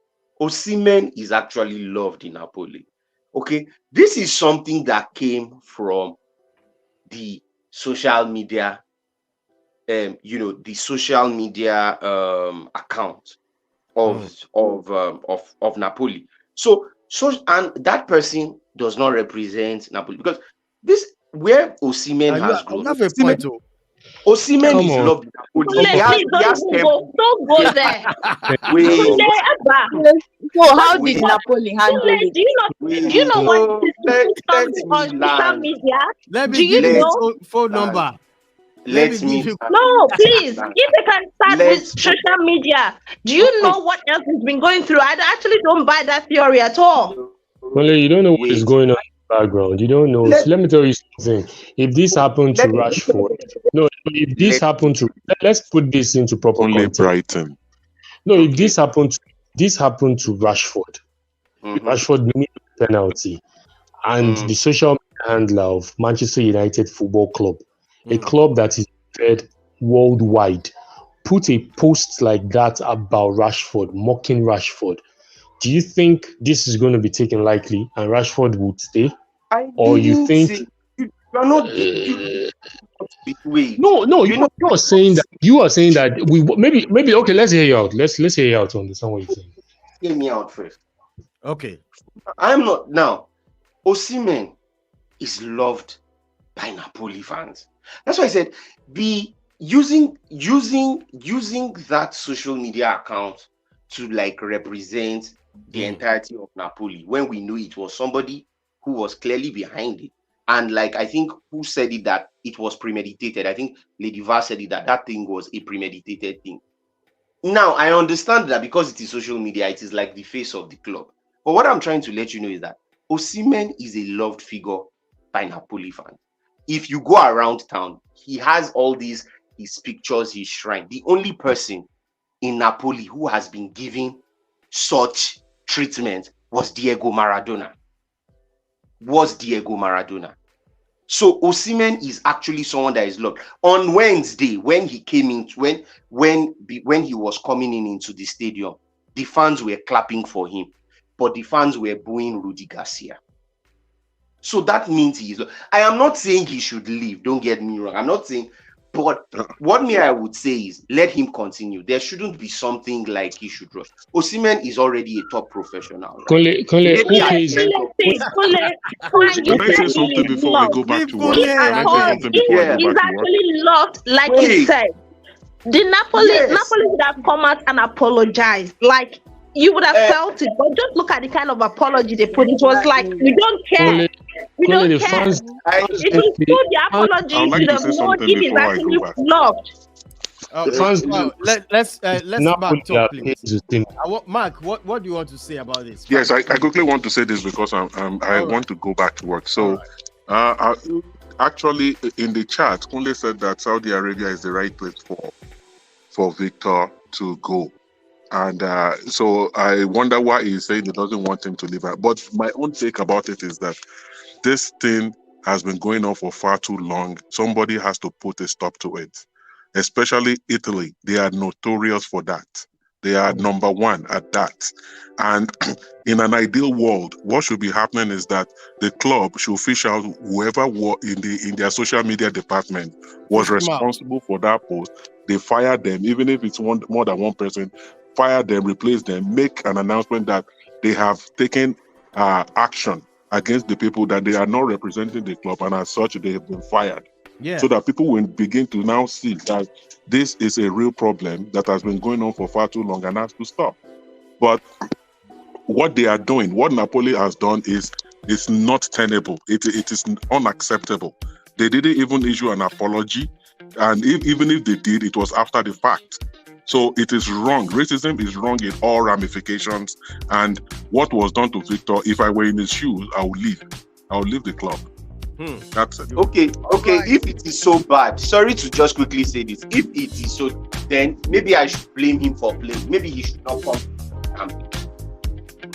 Osimhen is actually loved in Napoli. Okay, this is something that came from the social media, the social media account of Napoli. So and that person does not represent Napoli because this where Osimhen has grown. Osimhen is loved. Don't go there. So how did Napoli handle it? Do you know what is on social media? Let me do you give you know? his phone number. No, please. If they can start with social media, do you know what else has been going through? I actually don't buy that theory at all. Well, you don't know what is going on in the background. You don't know. So let me tell you something. If this happened to Rashford, if this happened to, let's put this into proper context. Brighton. No, if this happened to Rashford, Rashford made a penalty, and the social media handler of Manchester United Football Club, a club that is fed worldwide, put a post like that about Rashford, mocking Rashford. Do you think this is going to be taken lightly and Rashford would stay? Or you think you're not No, you are saying that we maybe okay, let's hear you out. Let's hear you out to understand what you're saying. Hear me out first. Okay. I'm not now. Osimhen is loved by Napoli fans. That's why I said using that social media account to like represent the entirety of Napoli when we knew it was somebody who was clearly behind it. And like I think who said it that it was premeditated. I think Lady Va said it that thing was a premeditated thing. Now I understand that because it is social media, it is like the face of the club. But what I'm trying to let you know is that Osimhen is a loved figure by Napoli fans. If you go around town, he has all his pictures, his shrine. The only person in Napoli who has been given such treatment was Diego Maradona. So Osimhen is actually someone that is loved. On Wednesday, when he came in, when he was coming into the stadium, the fans were clapping for him, but the fans were booing Rudy Garcia. So that means he is. I am not saying he should leave. Don't get me wrong. I'm not saying. But what I would say is let him continue. There shouldn't be something like he should rush. Osimhen is already a top professional. Right? Can I say something before we go back to work? He's actually loved, like he said. The Napoli would have come out and apologized. Like you would have felt it, but just look at the kind of apology they put. It was like we don't care. We don't care. It was good. The apology should have known it is actually loved. Let's Mark talk, please. Mark, what do you want to say about this? Yes, I quickly want to say this because I want to go back to work. So, actually, in the chat, Kunle said that Saudi Arabia is the right place for Victor to go. And so I wonder why he's saying he doesn't want him to leave. But my own take about it is that this thing has been going on for far too long. Somebody has to put a stop to it. Especially Italy, they are notorious for that. They are number one at that. And in an ideal world, what should be happening is that the club should fish out whoever in their social media department was responsible for that post. They fire them, even if it's more than one person. Fire them, replace them, make an announcement that they have taken action against the people, that they are not representing the club, and as such they have been fired. Yeah. So that people will begin to now see that this is a real problem that has been going on for far too long and has to stop. But what they are doing, what Napoli has done is not tenable. It is unacceptable. They didn't even issue an apology, and even if they did, it was after the fact. So it is wrong. Racism is wrong in all ramifications. And what was done to Victor, if I were in his shoes, I would leave. I would leave the club. That's it. Okay. If it is so bad, sorry to just quickly say this. If it is so, then maybe I should blame him for playing. Maybe he should not come.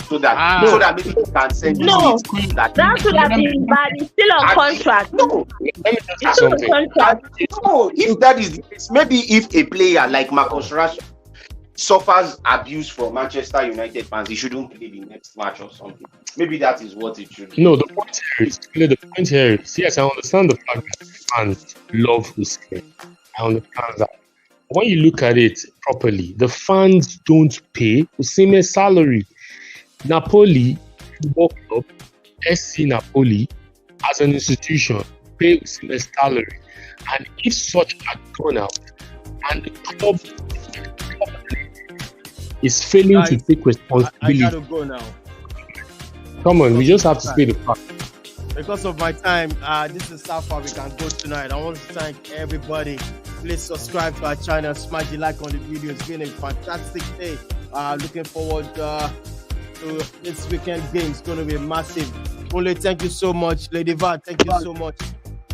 So that maybe he can send you. No, that should have been bad. He's still on contract. No, he's still on contract. No, if that is the case, maybe if a player like Marcus Rashford suffers abuse from Manchester United fans, he shouldn't play the next match or something. Maybe that is what it should be. No, the point here is, yes, I understand the fact that fans love this game. I understand that. When you look at it properly, the fans don't pay Osimhen's salary. Napoli Football Club, SC Napoli, as an institution, pay Osimhen's salary. And if such had gone out, and the club is failing to take responsibility. I gotta go now. Come on, we just have to say the fact. Because of my time, this is how far we can go tonight. I want to thank everybody. Please subscribe to our channel, smash the like on the video. It's been a fantastic day. Looking forward to this weekend game. It's going to be massive. Ole, thank you so much. Lady Vat, thank you so much.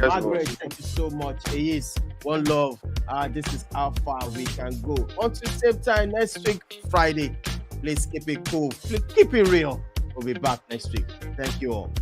Margaret, thank you so much. It is one love. This is how far we can go. Until same time next week, Friday. Please keep it cool. Keep it real. We'll be back next week. Thank you all.